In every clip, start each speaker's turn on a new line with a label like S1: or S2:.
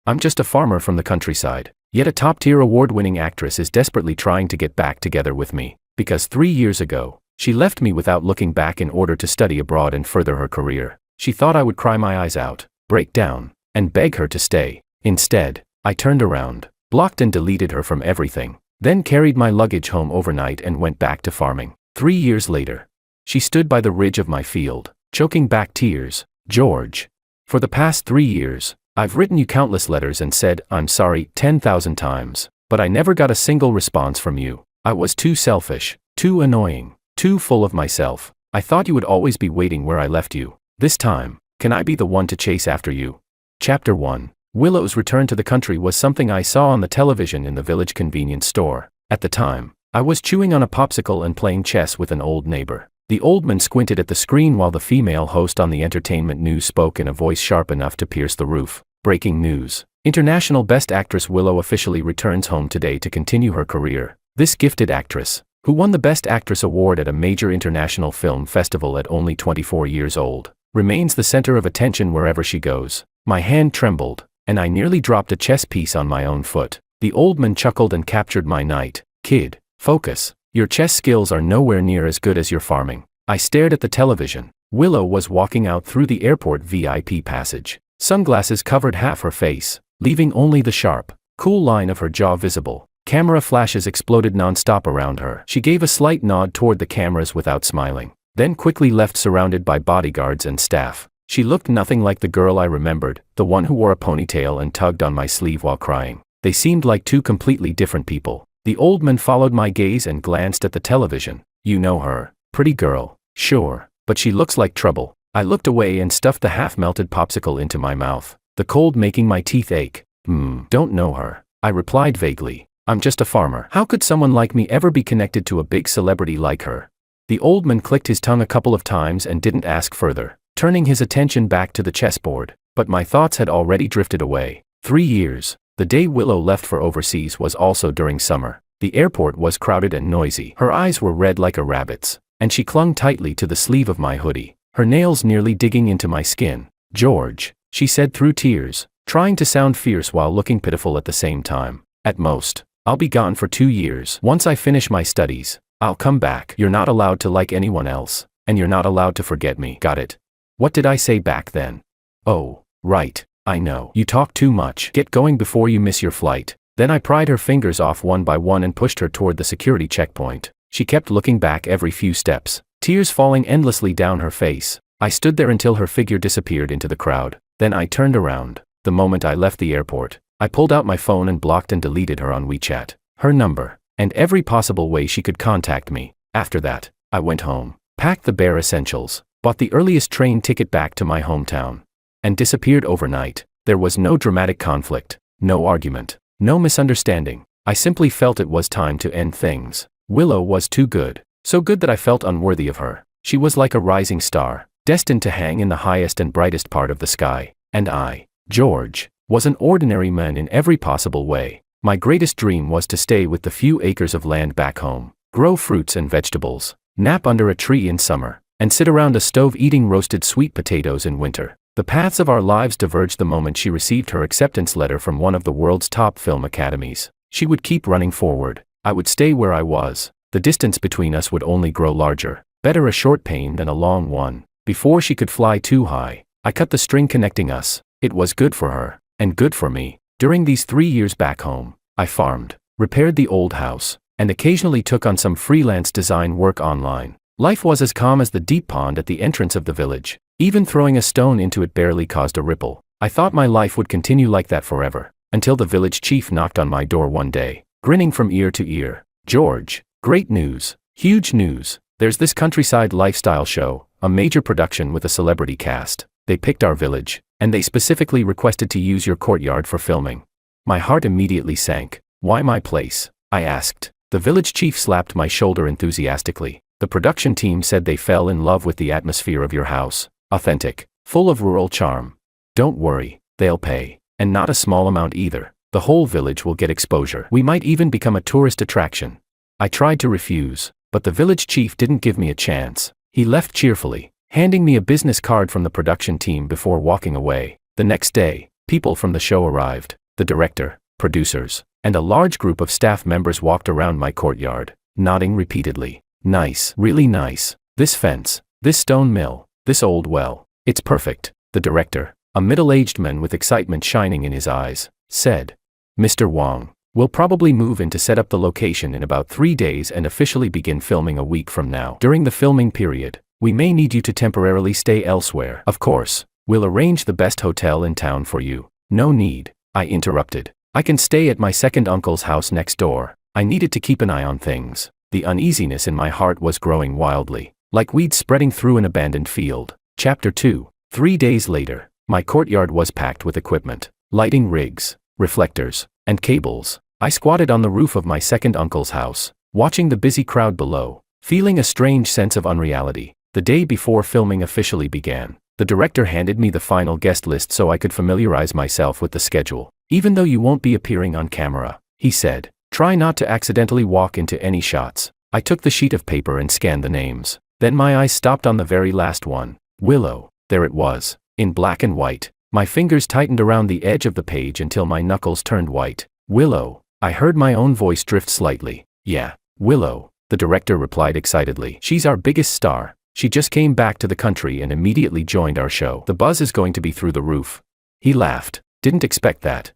S1: I'm just a farmer from the countryside. Yet a top-tier award-winning actress is desperately trying to get back together with me, because 3 years ago, she left me without looking back in order to study abroad and further her career. She thought I would cry my eyes out, break down, and beg her to stay. Instead, I turned around, blocked and deleted her from everything, then carried my luggage home overnight and went back to farming. 3 years later, she stood by the ridge of my field, choking back tears. George, for the past 3 years, I've written you countless letters and said, I'm sorry, 10,000 times, but I never got a single response from you. I was too selfish, too annoying, too full of myself. I thought you would always be waiting where I left you. This time, can I be the one to chase after you? Chapter 1. Willow's return to the country was something I saw on the television in the village convenience store. At the time, I was chewing on a popsicle and playing chess with an old neighbor. The old man squinted at the screen while the female host on the entertainment news spoke in a voice sharp enough to pierce the roof. Breaking news. International Best Actress Willow officially returns home today to continue her career. This gifted actress, who won the Best Actress award at a major international film festival at only 24 years old, remains the center of attention wherever she goes. My hand trembled, and I nearly dropped a chess piece on my own foot. The old man chuckled and captured my knight. Kid, focus. Your chess skills are nowhere near as good as your farming. I stared at the television. Willow was walking out through the airport VIP passage. Sunglasses covered half her face, leaving only the sharp, cool line of her jaw visible. Camera flashes exploded non-stop around her. She gave a slight nod toward the cameras without smiling, then quickly left surrounded by bodyguards and staff. She looked nothing like the girl I remembered, the one who wore a ponytail and tugged on my sleeve while crying. They seemed like two completely different people. The old man followed my gaze and glanced at the television. You know her. Pretty girl. Sure. But she looks like trouble. I looked away and stuffed the half-melted popsicle into my mouth, the cold making my teeth ache. Don't know her. I replied vaguely. I'm just a farmer. How could someone like me ever be connected to a big celebrity like her? The old man clicked his tongue a couple of times and didn't ask further, turning his attention back to the chessboard. But my thoughts had already drifted away. 3 years. The day Willow left for overseas was also during summer. The airport was crowded and noisy. Her eyes were red like a rabbit's, and she clung tightly to the sleeve of my hoodie, her nails nearly digging into my skin. George, she said through tears, trying to sound fierce while looking pitiful at the same time. At most, I'll be gone for 2 years. Once I finish my studies, I'll come back. You're not allowed to like anyone else, and you're not allowed to forget me. Got it? What did I say back then? Oh, right. I know. You talk too much. Get going before you miss your flight. Then I pried her fingers off one by one and pushed her toward the security checkpoint. She kept looking back every few steps, tears falling endlessly down her face. I stood there until her figure disappeared into the crowd. Then I turned around. The moment I left the airport, I pulled out my phone and blocked and deleted her on WeChat, her number, and every possible way she could contact me. After that, I went home, packed the bare essentials, bought the earliest train ticket back to my hometown, and disappeared overnight. There was no dramatic conflict, no argument, no misunderstanding. I simply felt it was time to end things. Willow was too good, so good that I felt unworthy of her. She was like a rising star, destined to hang in the highest and brightest part of the sky. And I, George, was an ordinary man in every possible way. My greatest dream was to stay with the few acres of land back home, grow fruits and vegetables, nap under a tree in summer, and sit around a stove eating roasted sweet potatoes in winter. The paths of our lives diverged the moment she received her acceptance letter from one of the world's top film academies. She would keep running forward. I would stay where I was. The distance between us would only grow larger. Better a short pain than a long one. Before she could fly too high, I cut the string connecting us. It was good for her, and good for me. During these 3 years back home, I farmed, repaired the old house, and occasionally took on some freelance design work online. Life was as calm as the deep pond at the entrance of the village. Even throwing a stone into it barely caused a ripple. I thought my life would continue like that forever, until the village chief knocked on my door one day, grinning from ear to ear. George, great news, huge news. There's this countryside lifestyle show, a major production with a celebrity cast. They picked our village, and they specifically requested to use your courtyard for filming. My heart immediately sank. Why my place? I asked. The village chief slapped my shoulder enthusiastically. The production team said they fell in love with the atmosphere of your house. Authentic, full of rural charm. Don't worry, they'll pay, and not a small amount either. The whole village will get exposure. We might even become a tourist attraction. I tried to refuse, but the village chief didn't give me a chance. He left cheerfully, handing me a business card from the production team before walking away. The next day, People from the show arrived. The director, producers, and a large group of staff members walked around my courtyard, nodding repeatedly. Nice, really nice. This fence, this stone mill, this old well. It's perfect. The director, a middle-aged man with excitement shining in his eyes, said. Mr. Wong, we'll probably move in to set up the location in about 3 days and officially begin filming a week from now. During the filming period, we may need you to temporarily stay elsewhere. Of course, we'll arrange the best hotel in town for you. No need, I interrupted. I can stay at my second uncle's house next door. I needed to keep an eye on things. The uneasiness in my heart was growing wildly, like weeds spreading through an abandoned field. Chapter 2. 3 days later, my courtyard was packed with equipment, lighting rigs, reflectors, and cables. I squatted on the roof of my second uncle's house, watching the busy crowd below, feeling a strange sense of unreality. The day before filming officially began, the director handed me the final guest list so I could familiarize myself with the schedule. Even though you won't be appearing on camera, he said, try not to accidentally walk into any shots. I took the sheet of paper and scanned the names. Then my eyes stopped on the very last one. Willow. There it was, in black and white. My fingers tightened around the edge of the page until my knuckles turned white. Willow. I heard my own voice drift slightly. Yeah, Willow, the director replied excitedly. She's our biggest star. She just came back to the country and immediately joined our show. The buzz is going to be through the roof. He laughed. Didn't expect that.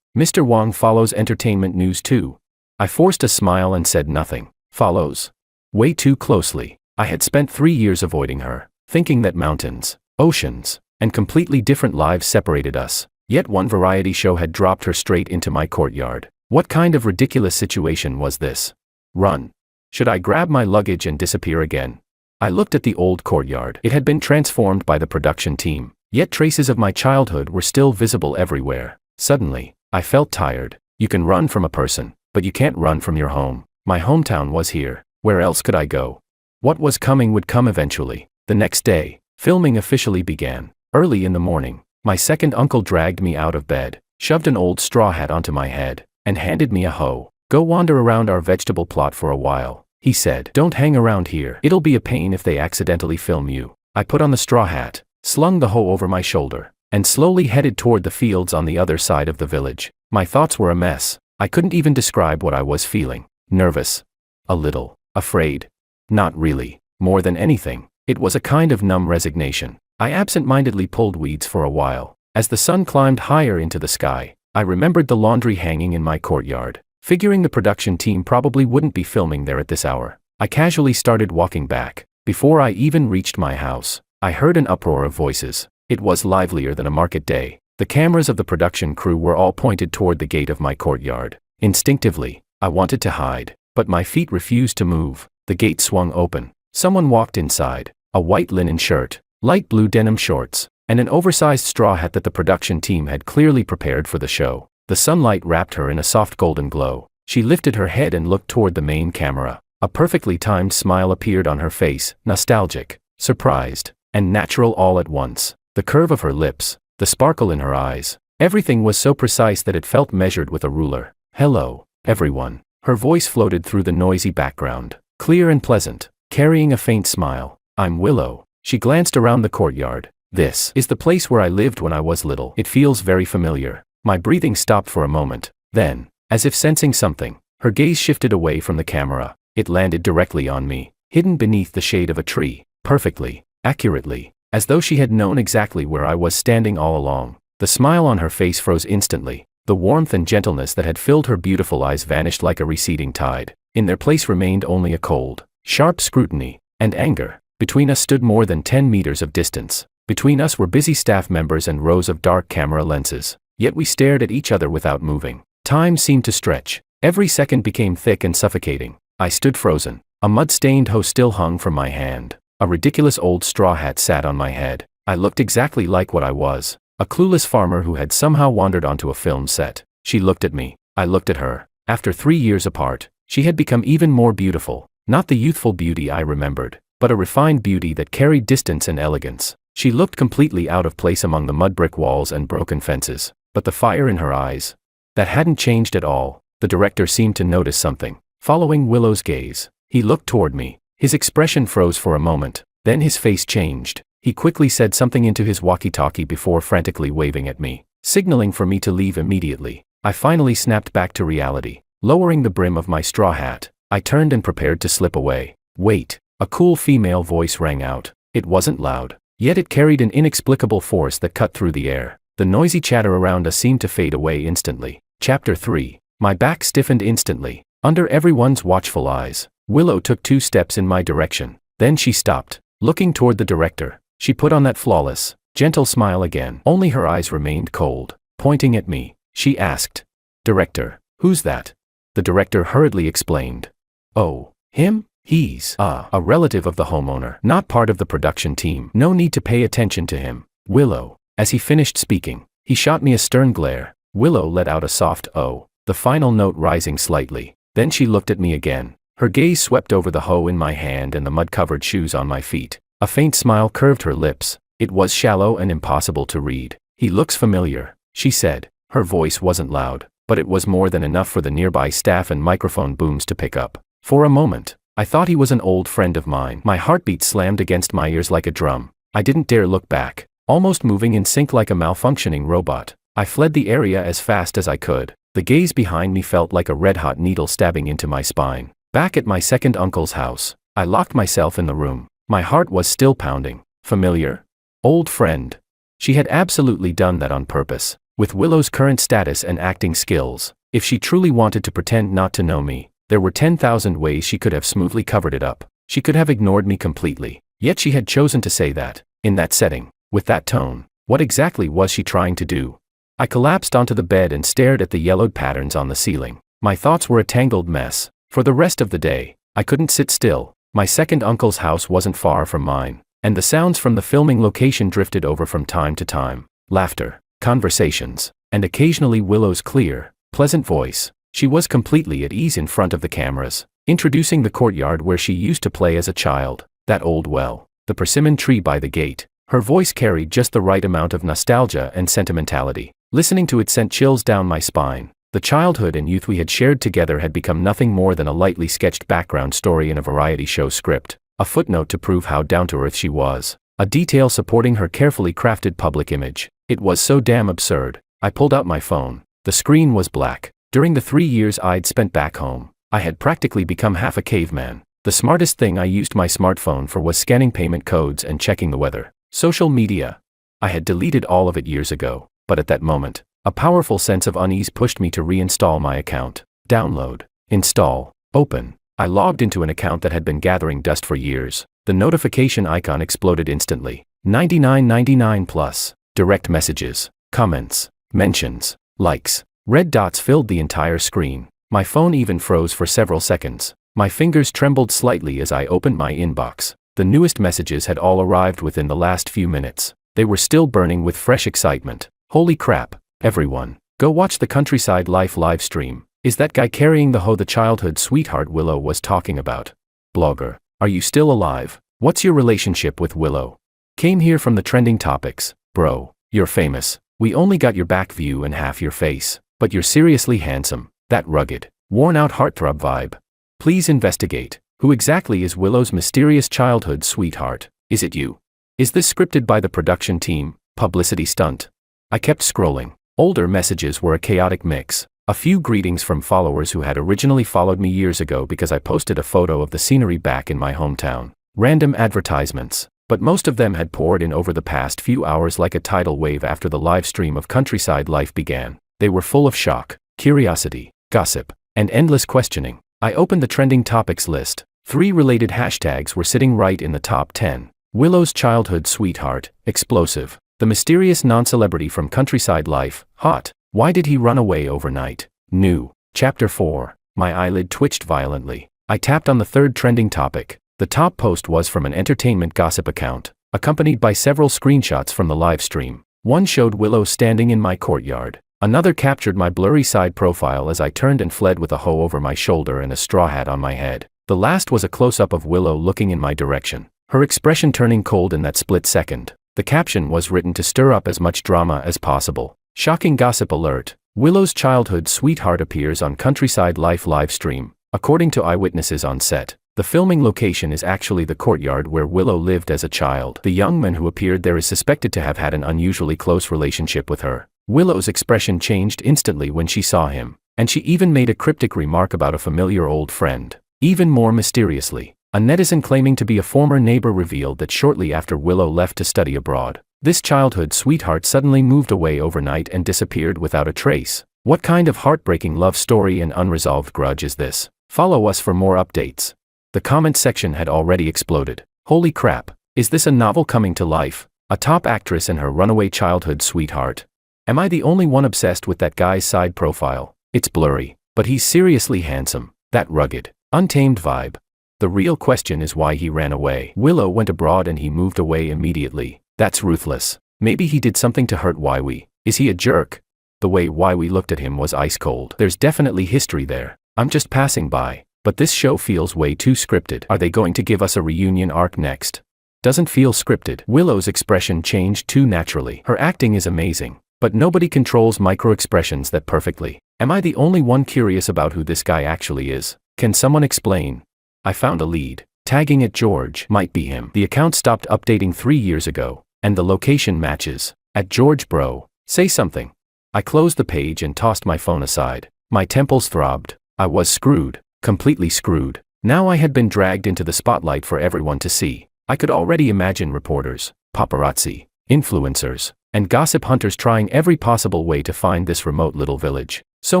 S1: Mr. Wong follows entertainment news too. I forced a smile and said nothing. Follows? Way too closely. I had spent 3 years avoiding her, thinking that mountains, oceans, and completely different lives separated us. Yet one variety show had dropped her straight into my courtyard. What kind of ridiculous situation was this? Run. Should I grab my luggage and disappear again? I looked at the old courtyard. It had been transformed by the production team, yet traces of my childhood were still visible everywhere. Suddenly, I felt tired. You can run from a person, but you can't run from your home. My hometown was here. Where else could I go? What was coming would come eventually. The next day, filming officially began. Early in the morning, my second uncle dragged me out of bed, shoved an old straw hat onto my head, and handed me a hoe. Go wander around our vegetable plot for a while, he said. Don't hang around here. It'll be a pain if they accidentally film you. I put on the straw hat, slung the hoe over my shoulder, and slowly headed toward the fields on the other side of the village. My thoughts were a mess. I couldn't even describe what I was feeling. Nervous. A little. Afraid. Not really. More than anything, it was a kind of numb resignation. I absent-mindedly pulled weeds for a while. As the sun climbed higher into the sky, I remembered the laundry hanging in my courtyard. Figuring the production team probably wouldn't be filming there at this hour, I casually started walking back. Before I even reached my house, I heard an uproar of voices. It was livelier than a market day. The cameras of the production crew were all pointed toward the gate of my courtyard. Instinctively, I wanted to hide, but my feet refused to move. The gate swung open. Someone walked inside. A white linen shirt, light blue denim shorts, and an oversized straw hat that the production team had clearly prepared for the show. The sunlight wrapped her in a soft golden glow. She lifted her head and looked toward the main camera. A perfectly timed smile appeared on her face, nostalgic, surprised, and natural all at once. The curve of her lips, the sparkle in her eyes, everything was so precise that it felt measured with a ruler. Hello, everyone. Her voice floated through the noisy background, clear and pleasant, carrying a faint smile. I'm Willow. She glanced around the courtyard. This is the place where I lived when I was little. It feels very familiar. My breathing stopped for a moment. Then, as if sensing something, her gaze shifted away from the camera. It landed directly on me, hidden beneath the shade of a tree, perfectly, accurately, as though she had known exactly where I was standing all along. The smile on her face froze instantly. The warmth and gentleness that had filled her beautiful eyes vanished like a receding tide. In their place remained only a cold, sharp scrutiny, and anger. Between us stood more than 10 meters of distance. Between us were busy staff members and rows of dark camera lenses. Yet we stared at each other without moving. Time seemed to stretch. Every second became thick and suffocating. I stood frozen. A mud-stained hoe still hung from my hand. A ridiculous old straw hat sat on my head. I looked exactly like what I was. A clueless farmer who had somehow wandered onto a film set. She looked at me. I looked at her. After 3 years apart, she had become even more beautiful. Not the youthful beauty I remembered, but a refined beauty that carried distance and elegance. She looked completely out of place among the mud brick walls and broken fences. But the fire in her eyes, that hadn't changed at all. The director seemed to notice something. Following Willow's gaze, he looked toward me. His expression froze for a moment. Then his face changed. He quickly said something into his walkie-talkie before frantically waving at me. signaling for me to leave immediately. I finally snapped back to reality. Lowering the brim of my straw hat, I turned and prepared to slip away. Wait, a cool female voice rang out. It wasn't loud, yet it carried an inexplicable force that cut through the air. The noisy chatter around us seemed to fade away instantly. Chapter 3. My back stiffened instantly. Under everyone's watchful eyes, Willow took 2 steps in my direction. Then she stopped, looking toward the director. She put on that flawless, gentle smile again. Only her eyes remained cold. Pointing at me, she asked, "Director, who's that?" The director hurriedly explained. "Oh, him? He's a relative of the homeowner, not part of the production team. No need to pay attention to him." Willow. As he finished speaking, he shot me a stern glare. Willow let out a soft "oh," the final note rising slightly. Then she looked at me again. Her gaze swept over the hoe in my hand and the mud-covered shoes on my feet. A faint smile curved her lips. It was shallow and impossible to read. "He looks familiar," she said. Her voice wasn't loud, but it was more than enough for the nearby staff and microphone booms to pick up. For a moment, I thought he was an old friend of mine. My heartbeat slammed against my ears like a drum. I didn't dare look back, almost moving in sync like a malfunctioning robot. I fled the area as fast as I could. The gaze behind me felt like a red-hot needle stabbing into my spine. Back at my second uncle's house, I locked myself in the room. My heart was still pounding. Familiar? Old friend. She had absolutely done that on purpose. With Willow's current status and acting skills, if she truly wanted to pretend not to know me, there were 10,000 ways she could have smoothly covered it up. She could have ignored me completely. Yet she had chosen to say that, in that setting, with that tone. What exactly was she trying to do? I collapsed onto the bed and stared at the yellowed patterns on the ceiling. My thoughts were a tangled mess. For the rest of the day, I couldn't sit still. My second uncle's house wasn't far from mine, and the sounds from the filming location drifted over from time to time. Laughter, conversations, and occasionally Willow's clear, pleasant voice. She was completely at ease in front of the cameras, introducing the courtyard where she used to play as a child, that old well, the persimmon tree by the gate. Her voice carried just the right amount of nostalgia and sentimentality. Listening to it sent chills down my spine. The childhood and youth we had shared together had become nothing more than a lightly sketched background story in a variety show script, a footnote to prove how down-to-earth she was, a detail supporting her carefully crafted public image. It was so damn absurd. I pulled out my phone. The screen was black. During the 3 years I'd spent back home, I had practically become half a caveman. The smartest thing I used my smartphone for was scanning payment codes and checking the weather. Social media. I had deleted all of it years ago, but at that moment, a powerful sense of unease pushed me to reinstall my account. Download, install, open. I logged into an account that had been gathering dust for years. The notification icon exploded instantly. $99.99 plus. Direct messages, comments, mentions, likes. Red dots filled the entire screen. My phone even froze for several seconds. My fingers trembled slightly as I opened my inbox. The newest messages had all arrived within the last few minutes. They were still burning with fresh excitement. Holy crap, everyone. Go watch the Countryside Life live stream. Is that guy carrying the hoe the childhood sweetheart Willow was talking about? Blogger, are you still alive? What's your relationship with Willow? Came here from the trending topics. Bro, you're famous. We only got your back view and half your face. But you're seriously handsome. That rugged, worn-out heartthrob vibe. Please investigate. Who exactly is Willow's mysterious childhood sweetheart? Is it you? Is this scripted by the production team? Publicity stunt? I kept scrolling. Older messages were a chaotic mix. A few greetings from followers who had originally followed me years ago because I posted a photo of the scenery back in my hometown. Random advertisements. But most of them had poured in over the past few hours like a tidal wave after the live stream of Countryside Life began. They were full of shock, curiosity, gossip, and endless questioning. I opened the trending topics list. 3 related hashtags were sitting right in the top 10. Willow's childhood sweetheart, explosive. The mysterious non-celebrity from Countryside Life, hot. Why did he run away overnight? New. Chapter 4. My eyelid twitched violently. I tapped on the third trending topic. The top post was from an entertainment gossip account, accompanied by several screenshots from the live stream. One showed Willow standing in my courtyard. Another captured my blurry side profile as I turned and fled with a hoe over my shoulder and a straw hat on my head. The last was a close-up of Willow looking in my direction, her expression turning cold in that split second. The caption was written to stir up as much drama as possible. Shocking gossip alert. Willow's childhood sweetheart appears on Countryside Life live stream. According to eyewitnesses on set, the filming location is actually the courtyard where Willow lived as a child. The young man who appeared there is suspected to have had an unusually close relationship with her. Willow's expression changed instantly when she saw him, and she even made a cryptic remark about a familiar old friend. Even more mysteriously, a netizen claiming to be a former neighbor revealed that shortly after Willow left to study abroad, this childhood sweetheart suddenly moved away overnight and disappeared without a trace. What kind of heartbreaking love story and unresolved grudge is this? Follow us for more updates. The comment section had already exploded. Holy crap, is this a novel coming to life? A top actress and her runaway childhood sweetheart. Am I the only one obsessed with that guy's side profile? It's blurry, but he's seriously handsome. That rugged, untamed vibe. The real question is why he ran away. Willow went abroad and he moved away immediately. That's ruthless. Maybe he did something to hurt Waiwi. Is he a jerk? The way Waiwi looked at him was ice cold. There's definitely history there. I'm just passing by. But this show feels way too scripted. Are they going to give us a reunion arc next? Doesn't feel scripted. Willow's expression changed too naturally. Her acting is amazing, but nobody controls micro-expressions that perfectly. Am I the only one curious about who this guy actually is? Can someone explain? I found a lead. Tagging it George. Might be him. The account stopped updating 3 years ago, and the location matches. At George bro. Say something. I closed the page and tossed my phone aside. My temples throbbed. I was screwed. Completely screwed. Now I had been dragged into the spotlight for everyone to see. I could already imagine reporters, paparazzi, influencers, and gossip hunters trying every possible way to find this remote little village. So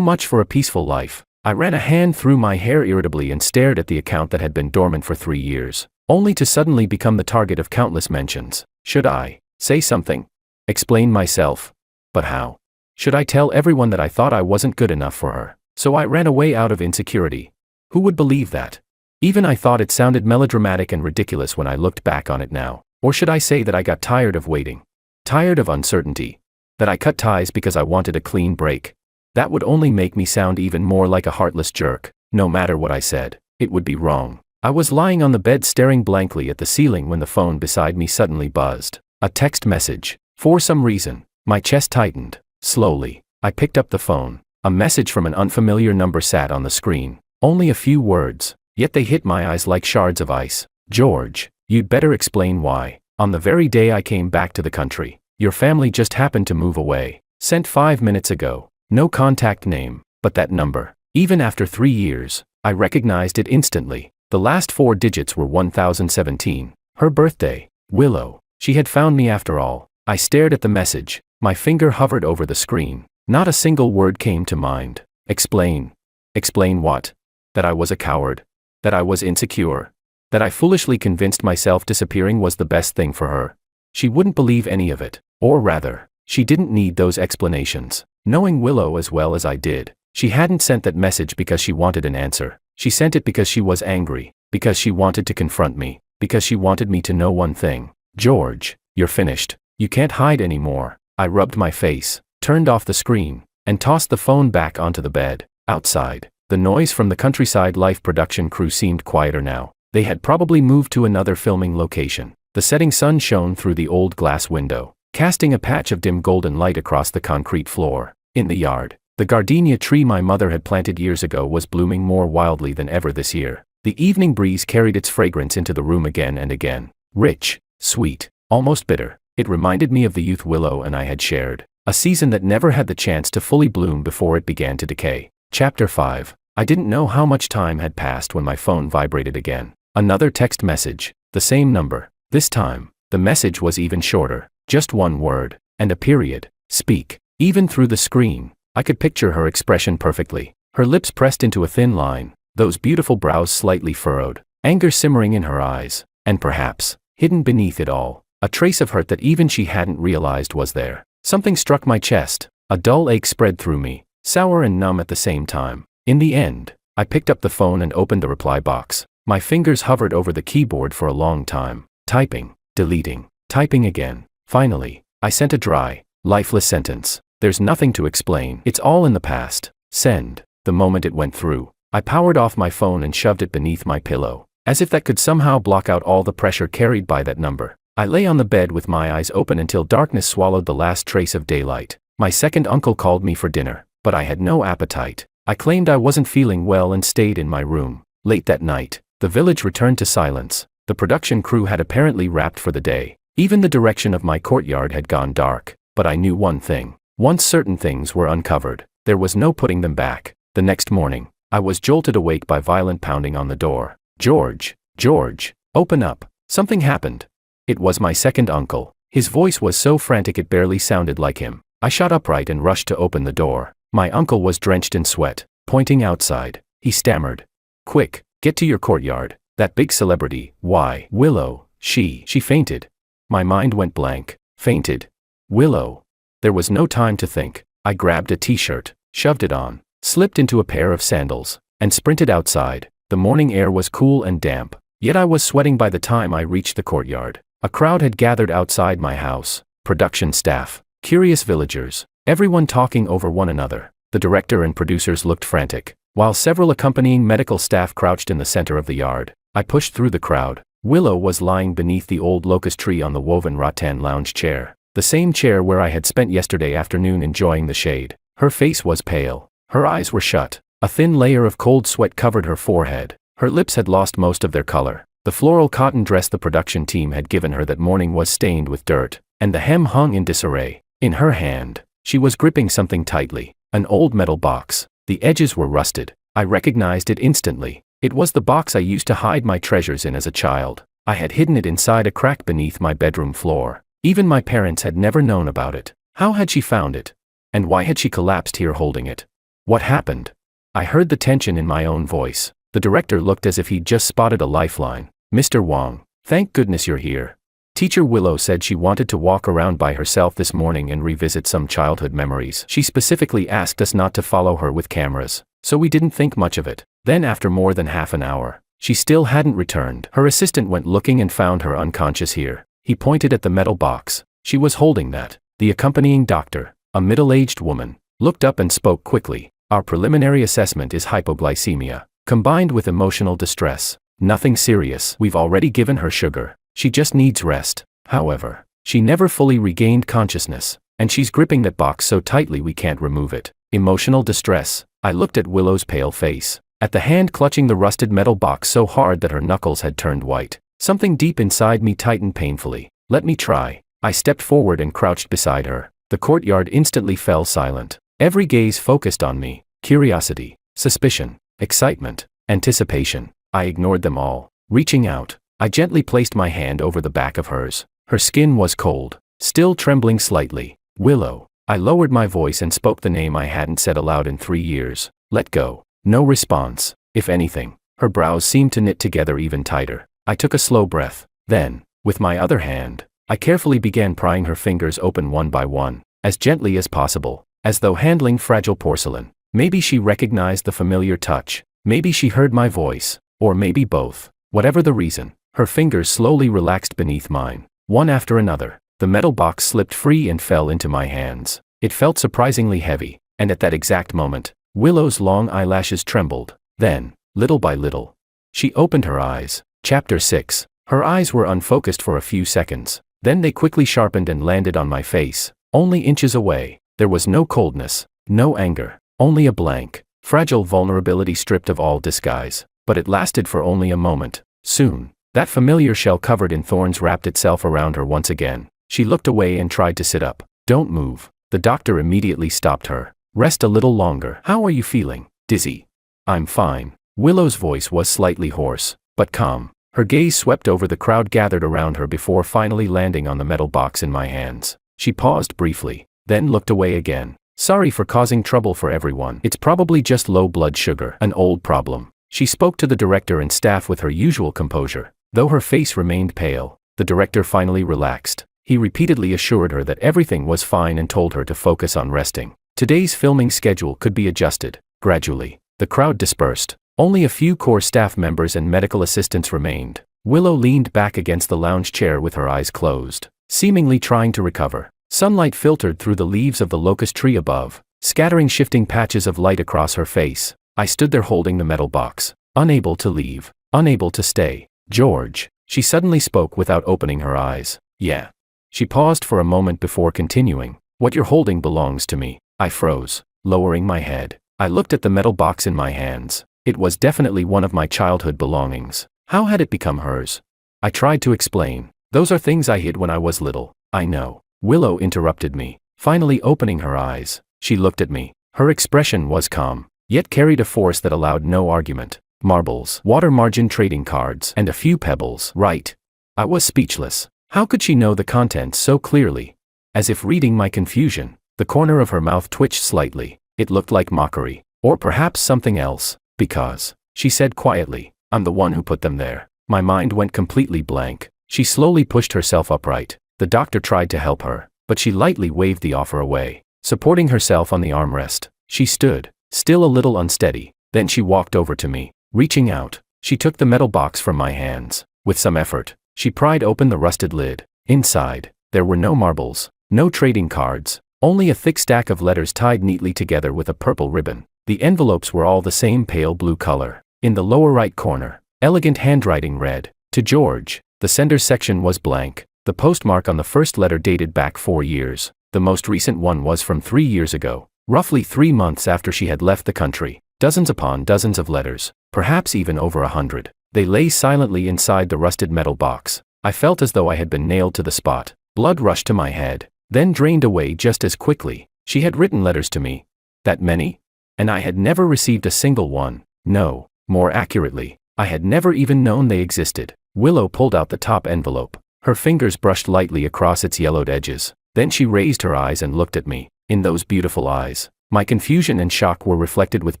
S1: much for a peaceful life. I ran a hand through my hair irritably and stared at the account that had been dormant for 3 years, only to suddenly become the target of countless mentions. Should I say something? Explain myself? But how? Should I tell everyone that I thought I wasn't good enough for her? So I ran away out of insecurity. Who would believe that? Even I thought it sounded melodramatic and ridiculous when I looked back on it now. Or should I say that I got tired of waiting? Tired of uncertainty? That I cut ties because I wanted a clean break? That would only make me sound even more like a heartless jerk. No matter what I said, it would be wrong. I was lying on the bed staring blankly at the ceiling when the phone beside me suddenly buzzed. A text message. For some reason, my chest tightened. Slowly, I picked up the phone. A message from an unfamiliar number sat on the screen. Only a few words, yet they hit my eyes like shards of ice. George, you'd better explain why. On the very day I came back to the country, your family just happened to move away. Sent 5 minutes ago. No contact name, but that number. Even after 3 years, I recognized it instantly. The last 4 digits were 1017. Her birthday. Willow. She had found me after all. I stared at the message. My finger hovered over the screen. Not a single word came to mind. Explain. Explain what? That I was a coward. That I was insecure. That I foolishly convinced myself disappearing was the best thing for her. She wouldn't believe any of it. Or rather, she didn't need those explanations. Knowing Willow as well as I did, she hadn't sent that message because she wanted an answer. She sent it because she was angry, because she wanted to confront me, because she wanted me to know one thing. George, you're finished. You can't hide anymore. I rubbed my face, turned off the screen, and tossed the phone back onto the bed. Outside, the noise from the Countryside Life production crew seemed quieter now. They had probably moved to another filming location. The setting sun shone through the old glass window, casting a patch of dim golden light across the concrete floor. In the yard, the gardenia tree my mother had planted years ago was blooming more wildly than ever this year. The evening breeze carried its fragrance into the room again and again. Rich, sweet, almost bitter. It reminded me of the youth Willow and I had shared, a season that never had the chance to fully bloom before it began to decay. Chapter 5. I didn't know how much time had passed when my phone vibrated again. Another text message, the same number. This time, the message was even shorter. Just one word, and a period. Speak. Even through the screen, I could picture her expression perfectly. Her lips pressed into a thin line, those beautiful brows slightly furrowed, anger simmering in her eyes, and perhaps, hidden beneath it all, a trace of hurt that even she hadn't realized was there. Something struck my chest. A dull ache spread through me, sour and numb at the same time. In the end, I picked up the phone and opened the reply box. My fingers hovered over the keyboard for a long time, typing, deleting, typing again. Finally, I sent a dry, lifeless sentence. There's nothing to explain. It's all in the past. Send. The moment it went through, I powered off my phone and shoved it beneath my pillow, as if that could somehow block out all the pressure carried by that number. I lay on the bed with my eyes open until darkness swallowed the last trace of daylight. My second uncle called me for dinner, but I had no appetite. I claimed I wasn't feeling well and stayed in my room. Late that night, the village returned to silence. The production crew had apparently wrapped for the day. Even the direction of my courtyard had gone dark. But I knew one thing. Once certain things were uncovered, there was no putting them back. The next morning, I was jolted awake by violent pounding on the door. George, George, open up. Something happened. It was my second uncle. His voice was so frantic it barely sounded like him. I shot upright and rushed to open the door. My uncle was drenched in sweat, pointing outside. He stammered. Quick, get to your courtyard. That big celebrity, why, Willow, she fainted. My mind went blank. Fainted. Willow. There was no time to think. I grabbed a t-shirt, shoved it on, slipped into a pair of sandals, and sprinted outside. The morning air was cool and damp, yet I was sweating by the time I reached the courtyard. A crowd had gathered outside my house. Production staff, curious villagers, everyone talking over one another. The director and producers looked frantic, while several accompanying medical staff crouched in the center of the yard. I pushed through the crowd. Willow was lying beneath the old locust tree on the woven rattan lounge chair, the same chair where I had spent yesterday afternoon enjoying the shade. Her face was pale. Her eyes were shut. A thin layer of cold sweat covered her forehead. Her lips had lost most of their color. The floral cotton dress the production team had given her that morning was stained with dirt, and the hem hung in disarray. In her hand, she was gripping something tightly, an old metal box. The edges were rusted. I recognized it instantly. It was the box I used to hide my treasures in as a child. I had hidden it inside a crack beneath my bedroom floor. Even my parents had never known about it. How had she found it? And why had she collapsed here holding it? What happened? I heard the tension in my own voice. The director looked as if he'd just spotted a lifeline. Mr. Wong, thank goodness you're here. Teacher Willow said she wanted to walk around by herself this morning and revisit some childhood memories. She specifically asked us not to follow her with cameras, so we didn't think much of it. Then after more than half an hour, she still hadn't returned. Her assistant went looking and found her unconscious here. He pointed at the metal box. She was holding that. The accompanying doctor, a middle-aged woman, looked up and spoke quickly. Our preliminary assessment is hypoglycemia, combined with emotional distress. Nothing serious. We've already given her sugar. She just needs rest. However, she never fully regained consciousness, and she's gripping that box so tightly we can't remove it. Emotional distress. I looked at Willow's pale face, at the hand clutching the rusted metal box so hard that her knuckles had turned white. Something deep inside me tightened painfully. Let me try. I stepped forward and crouched beside her. The courtyard instantly fell silent. Every gaze focused on me. Curiosity, suspicion, excitement, anticipation. I ignored them all. Reaching out, I gently placed my hand over the back of hers. Her skin was cold, still trembling slightly. Willow. I lowered my voice and spoke the name I hadn't said aloud in 3 years. Let go. No response. If anything, her brows seemed to knit together even tighter. I took a slow breath. Then, with my other hand, I carefully began prying her fingers open one by one, as gently as possible, as though handling fragile porcelain. Maybe she recognized the familiar touch. Maybe she heard my voice. Or maybe both. Whatever the reason, her fingers slowly relaxed beneath mine. One after another, the metal box slipped free and fell into my hands. It felt surprisingly heavy, and at that exact moment, Willow's long eyelashes trembled. Then, little by little, she opened her eyes. Chapter 6. Her eyes were unfocused for a few seconds. Then they quickly sharpened and landed on my face, only inches away. There was no coldness, no anger, only a blank, fragile vulnerability stripped of all disguise. But it lasted for only a moment. Soon, that familiar shell covered in thorns wrapped itself around her once again. She looked away and tried to sit up. Don't move. The doctor immediately stopped her. Rest a little longer. How are you feeling? Dizzy. I'm fine. Willow's voice was slightly hoarse, but calm. Her gaze swept over the crowd gathered around her before finally landing on the metal box in my hands. She paused briefly, then looked away again. Sorry for causing trouble for everyone. It's probably just low blood sugar, an old problem. She spoke to the director and staff with her usual composure. Though her face remained pale, the director finally relaxed. He repeatedly assured her that everything was fine and told her to focus on resting. Today's filming schedule could be adjusted. Gradually, the crowd dispersed. Only a few core staff members and medical assistants remained. Willow leaned back against the lounge chair with her eyes closed, seemingly trying to recover. Sunlight filtered through the leaves of the locust tree above, scattering shifting patches of light across her face. I stood there holding the metal box, unable to leave, unable to stay. George, she suddenly spoke without opening her eyes. Yeah. She paused for a moment before continuing. What you're holding belongs to me. I froze, lowering my head. I looked at the metal box in my hands. It was definitely one of my childhood belongings. How had it become hers? I tried to explain. Those are things I hid when I was little. I know. Willow interrupted me. Finally opening her eyes, she looked at me. Her expression was calm, yet carried a force that allowed no argument. Marbles, water margin trading cards, and a few pebbles. Right. I was speechless. How could she know the contents so clearly? As if reading my confusion, the corner of her mouth twitched slightly. It looked like mockery, or perhaps something else, because, she said quietly, I'm the one who put them there. My mind went completely blank. She slowly pushed herself upright. The doctor tried to help her, but she lightly waved the offer away. Supporting herself on the armrest, she stood, still a little unsteady. Then she walked over to me. Reaching out, she took the metal box from my hands. With some effort, she pried open the rusted lid. Inside, there were no marbles, no trading cards, only a thick stack of letters tied neatly together with a purple ribbon. The envelopes were all the same pale blue color. In the lower right corner, elegant handwriting read, "To George." The sender section was blank. The postmark on the first letter dated back 4 years. The most recent one was from 3 years ago, roughly 3 months after she had left the country. Dozens upon dozens of letters, perhaps even over 100. They lay silently inside the rusted metal box. I felt as though I had been nailed to the spot. Blood rushed to my head, then drained away just as quickly. She had written letters to me. That many? And I had never received a single one. No, more accurately, I had never even known they existed. Willow pulled out the top envelope. Her fingers brushed lightly across its yellowed edges. Then she raised her eyes and looked at me. In those beautiful eyes, my confusion and shock were reflected with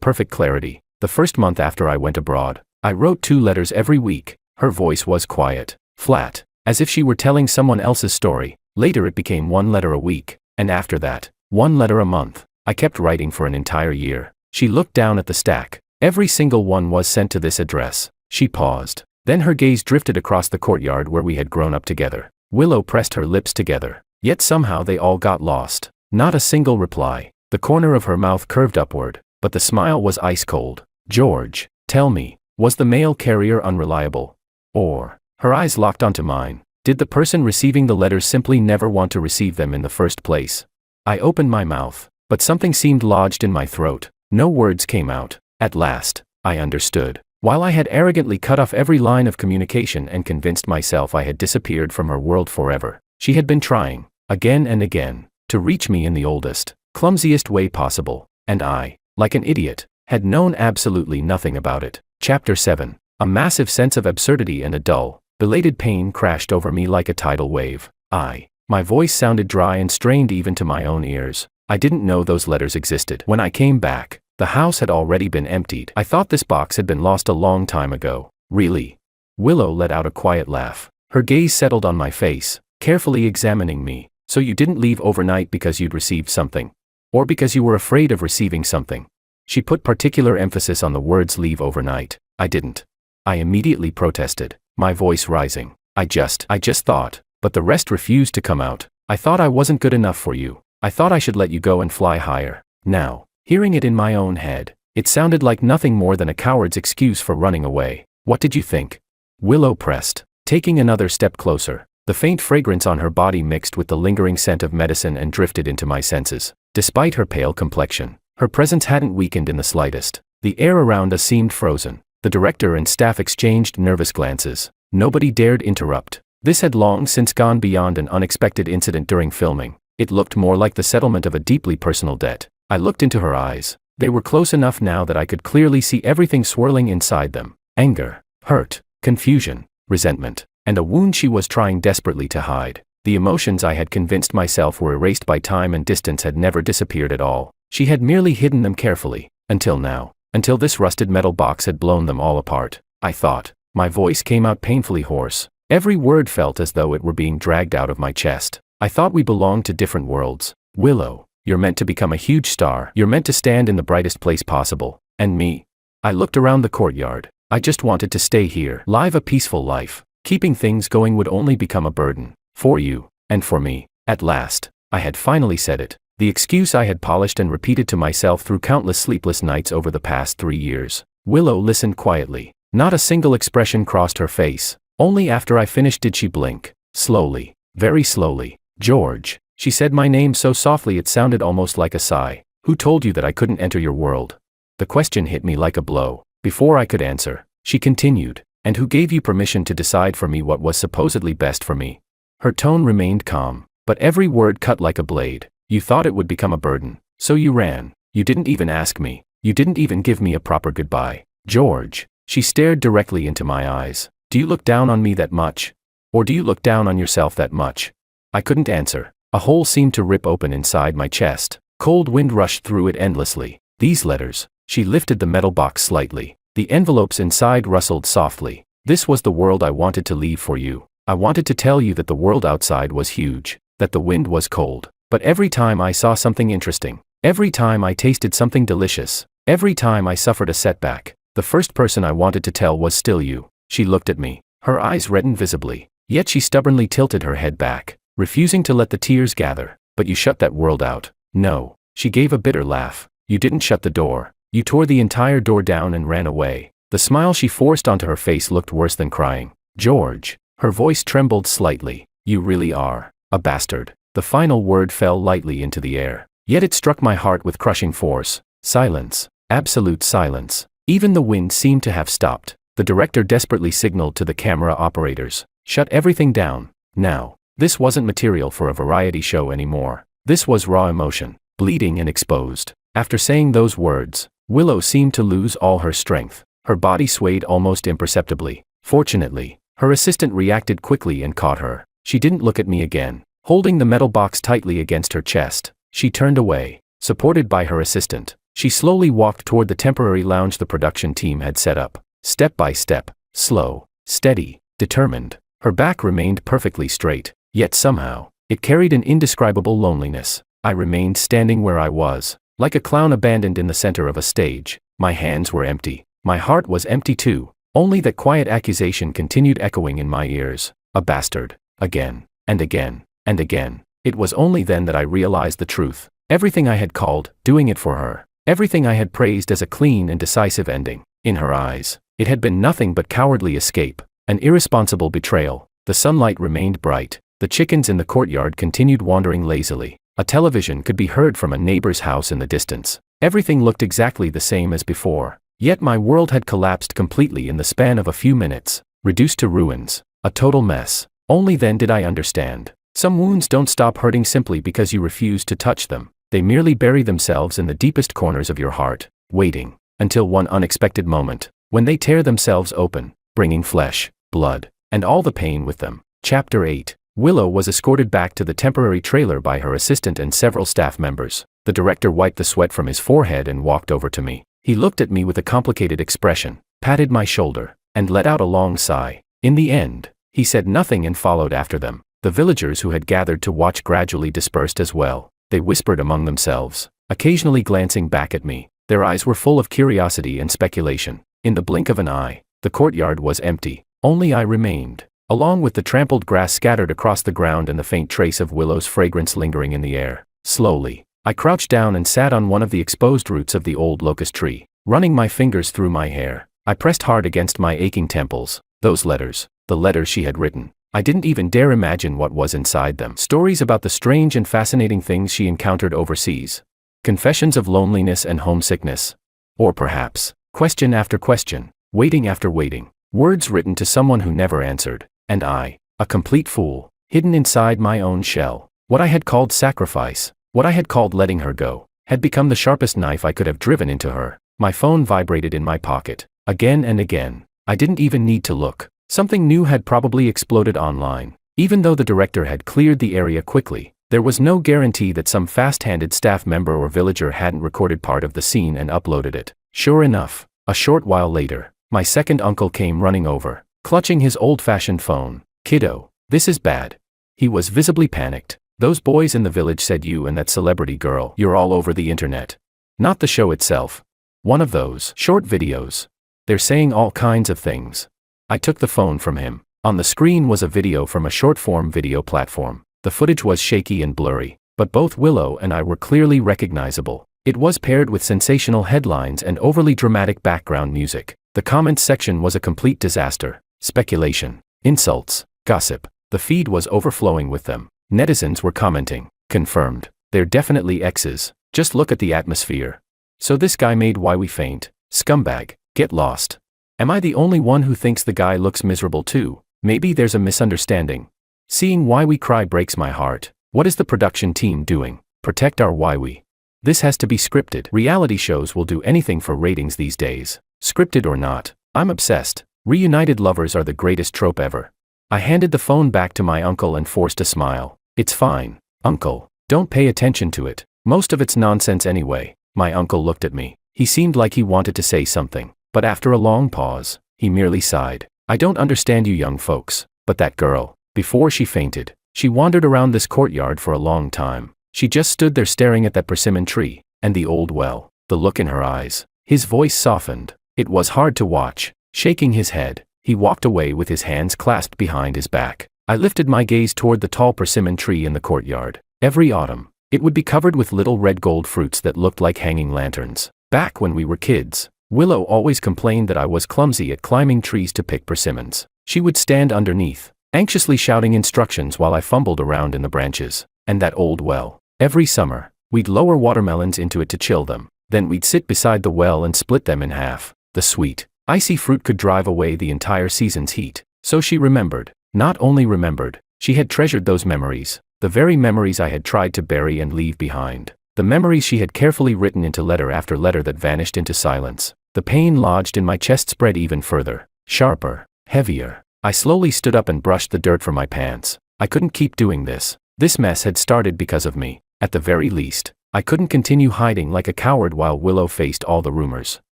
S1: perfect clarity. The first month after I went abroad, I wrote 2 letters every week. Her voice was quiet, flat, as if she were telling someone else's story. Later it became 1 letter a week, and after that, 1 letter a month. I kept writing for an entire year. She looked down at the stack. Every single one was sent to this address. She paused. Then her gaze drifted across the courtyard where we had grown up together. Willow pressed her lips together, yet somehow they all got lost. Not a single reply. The corner of her mouth curved upward, but the smile was ice cold. George, tell me, was the mail carrier unreliable? Or, her eyes locked onto mine, did the person receiving the letters simply never want to receive them in the first place? I opened my mouth, but something seemed lodged in my throat. No words came out. At last, I understood. While I had arrogantly cut off every line of communication and convinced myself I had disappeared from her world forever, she had been trying, again and again, to reach me in the oldest, clumsiest way possible, and I, like an idiot, had known absolutely nothing about it. Chapter 7. A massive sense of absurdity and a dull, belated pain crashed over me like a tidal wave. My voice sounded dry and strained even to my own ears. I didn't know those letters existed. When I came back, the house had already been emptied. I thought this box had been lost a long time ago. Really? Willow let out a quiet laugh. Her gaze settled on my face, carefully examining me. So you didn't leave overnight because you'd received something? Or because you were afraid of receiving something? She put particular emphasis on the words leave overnight. I didn't. I immediately protested, my voice rising. I just thought, but the rest refused to come out. I thought I wasn't good enough for you. I thought I should let you go and fly higher. Now, hearing it in my own head, it sounded like nothing more than a coward's excuse for running away. What did you think? Willow pressed, taking another step closer. The faint fragrance on her body mixed with the lingering scent of medicine and drifted into my senses. Despite her pale complexion, her presence hadn't weakened in the slightest. The air around us seemed frozen. The director and staff exchanged nervous glances. Nobody dared interrupt. This had long since gone beyond an unexpected incident during filming. It looked more like the settlement of a deeply personal debt. I looked into her eyes. They were close enough now that I could clearly see everything swirling inside them. Anger, hurt, confusion, resentment, and a wound she was trying desperately to hide. The emotions I had convinced myself were erased by time and distance had never disappeared at all. She had merely hidden them carefully, until now, until this rusted metal box had blown them all apart. I thought. My voice came out painfully hoarse. Every word felt as though it were being dragged out of my chest. I thought we belonged to different worlds. Willow, you're meant to become a huge star. You're meant to stand in the brightest place possible. And me? I looked around the courtyard. I just wanted to stay here, live a peaceful life. Keeping things going would only become a burden. For you, and for me. At last, I had finally said it. The excuse I had polished and repeated to myself through countless sleepless nights over the past 3 years. Willow listened quietly. Not a single expression crossed her face. Only after I finished did she blink. Slowly, very slowly. George, she said my name so softly it sounded almost like a sigh. Who told you that I couldn't enter your world? The question hit me like a blow. Before I could answer, she continued, and who gave you permission to decide for me what was supposedly best for me? Her tone remained calm, but every word cut like a blade. You thought it would become a burden. So you ran. You didn't even ask me. You didn't even give me a proper goodbye. George. She stared directly into my eyes. Do you look down on me that much? Or do you look down on yourself that much? I couldn't answer. A hole seemed to rip open inside my chest. Cold wind rushed through it endlessly. These letters. She lifted the metal box slightly. The envelopes inside rustled softly. This was the world I wanted to leave for you. I wanted to tell you that the world outside was huge, that the wind was cold. But every time I saw something interesting, every time I tasted something delicious, every time I suffered a setback, the first person I wanted to tell was still you. She looked at me. Her eyes reddened visibly. Yet she stubbornly tilted her head back, refusing to let the tears gather. But you shut that world out. No. She gave a bitter laugh. You didn't shut the door. You tore the entire door down and ran away. The smile she forced onto her face looked worse than crying. George. Her voice trembled slightly. You really are a bastard. The final word fell lightly into the air. Yet it struck my heart with crushing force. Silence. Absolute silence. Even the wind seemed to have stopped. The director desperately signaled to the camera operators. Shut everything down. Now. This wasn't material for a variety show anymore. This was raw emotion, bleeding and exposed. After saying those words, Willow seemed to lose all her strength. Her body swayed almost imperceptibly. Fortunately, her assistant reacted quickly and caught her. She didn't look at me again. Holding the metal box tightly against her chest, she turned away, supported by her assistant. She slowly walked toward the temporary lounge the production team had set up. Step by step, slow, steady, determined. Her back remained perfectly straight, yet somehow, it carried an indescribable loneliness. I remained standing where I was, like a clown abandoned in the center of a stage. My hands were empty. My heart was empty too. Only that quiet accusation continued echoing in my ears. A bastard. Again, and again, and again. It was only then that I realized the truth. Everything I had called, doing it for her. Everything I had praised as a clean and decisive ending. In her eyes, it had been nothing but cowardly escape. An irresponsible betrayal. The sunlight remained bright. The chickens in the courtyard continued wandering lazily. A television could be heard from a neighbor's house in the distance. Everything looked exactly the same as before. Yet my world had collapsed completely in the span of a few minutes, reduced to ruins, a total mess. Only then did I understand. Some wounds don't stop hurting simply because you refuse to touch them. They merely bury themselves in the deepest corners of your heart, waiting until one unexpected moment, when they tear themselves open, bringing flesh, blood, and all the pain with them. Chapter 8. Willow was escorted back to the temporary trailer by her assistant and several staff members. The director wiped the sweat from his forehead and walked over to me. He looked at me with a complicated expression, patted my shoulder, and let out a long sigh. In the end, he said nothing and followed after them. The villagers who had gathered to watch gradually dispersed as well. They whispered among themselves, occasionally glancing back at me. Their eyes were full of curiosity and speculation. In the blink of an eye, the courtyard was empty. Only I remained, along with the trampled grass scattered across the ground and the faint trace of Willow's fragrance lingering in the air. Slowly, I crouched down and sat on one of the exposed roots of the old locust tree, running my fingers through my hair. I pressed hard against my aching temples. Those letters, the letters she had written. I didn't even dare imagine what was inside them. Stories about the strange and fascinating things she encountered overseas. Confessions of loneliness and homesickness. Or perhaps, question after question, waiting after waiting. Words written to someone who never answered. And I, a complete fool, hidden inside my own shell. What I had called sacrifice, what I had called letting her go, had become the sharpest knife I could have driven into her. My phone vibrated in my pocket, again and again. I didn't even need to look. Something new had probably exploded online. Even though the director had cleared the area quickly, there was no guarantee that some fast-handed staff member or villager hadn't recorded part of the scene and uploaded it. Sure enough, a short while later, my second uncle came running over, clutching his old-fashioned phone. Kiddo, this is bad. He was visibly panicked. Those boys in the village said you and that celebrity girl, you're all over the internet. Not the show itself. One of those short videos. They're saying all kinds of things. I took the phone from him. On the screen was a video from a short-form video platform. The footage was shaky and blurry, but both Willow and I were clearly recognizable. It was paired with sensational headlines and overly dramatic background music. The comments section was a complete disaster. Speculation, insults, gossip. The feed was overflowing with them. Netizens were commenting, confirmed. They're definitely exes. Just look at the atmosphere. So this guy made Why We Faint. Scumbag. Get lost. Am I the only one who thinks the guy looks miserable too? Maybe there's a misunderstanding. Seeing Why We Cry breaks my heart. What is the production team doing? Protect our why we. This has to be scripted. Reality shows will do anything for ratings these days. Scripted or not, I'm obsessed. Reunited lovers are the greatest trope ever. I handed the phone back to my uncle and forced a smile. It's fine, uncle. Don't pay attention to it. Most of it's nonsense anyway. My uncle looked at me. He seemed like he wanted to say something, but after a long pause, he merely sighed. I don't understand you young folks, but that girl, before she fainted, she wandered around this courtyard for a long time. She just stood there staring at that persimmon tree, and the old well, the look in her eyes. His voice softened. It was hard to watch. Shaking his head, he walked away with his hands clasped behind his back. I lifted my gaze toward the tall persimmon tree in the courtyard. Every autumn, it would be covered with little red gold fruits that looked like hanging lanterns. Back when we were kids, Willow always complained that I was clumsy at climbing trees to pick persimmons. She would stand underneath, anxiously shouting instructions while I fumbled around in the branches. And that old well. Every summer, we'd lower watermelons into it to chill them. Then we'd sit beside the well and split them in half. The sweet, icy fruit could drive away the entire season's heat. So she remembered. Not only remembered, she had treasured those memories. The very memories I had tried to bury and leave behind. The memories she had carefully written into letter after letter that vanished into silence. The pain lodged in my chest spread even further. Sharper. Heavier. I slowly stood up and brushed the dirt from my pants. I couldn't keep doing this. This mess had started because of me. At the very least, I couldn't continue hiding like a coward while Willow faced all the rumors,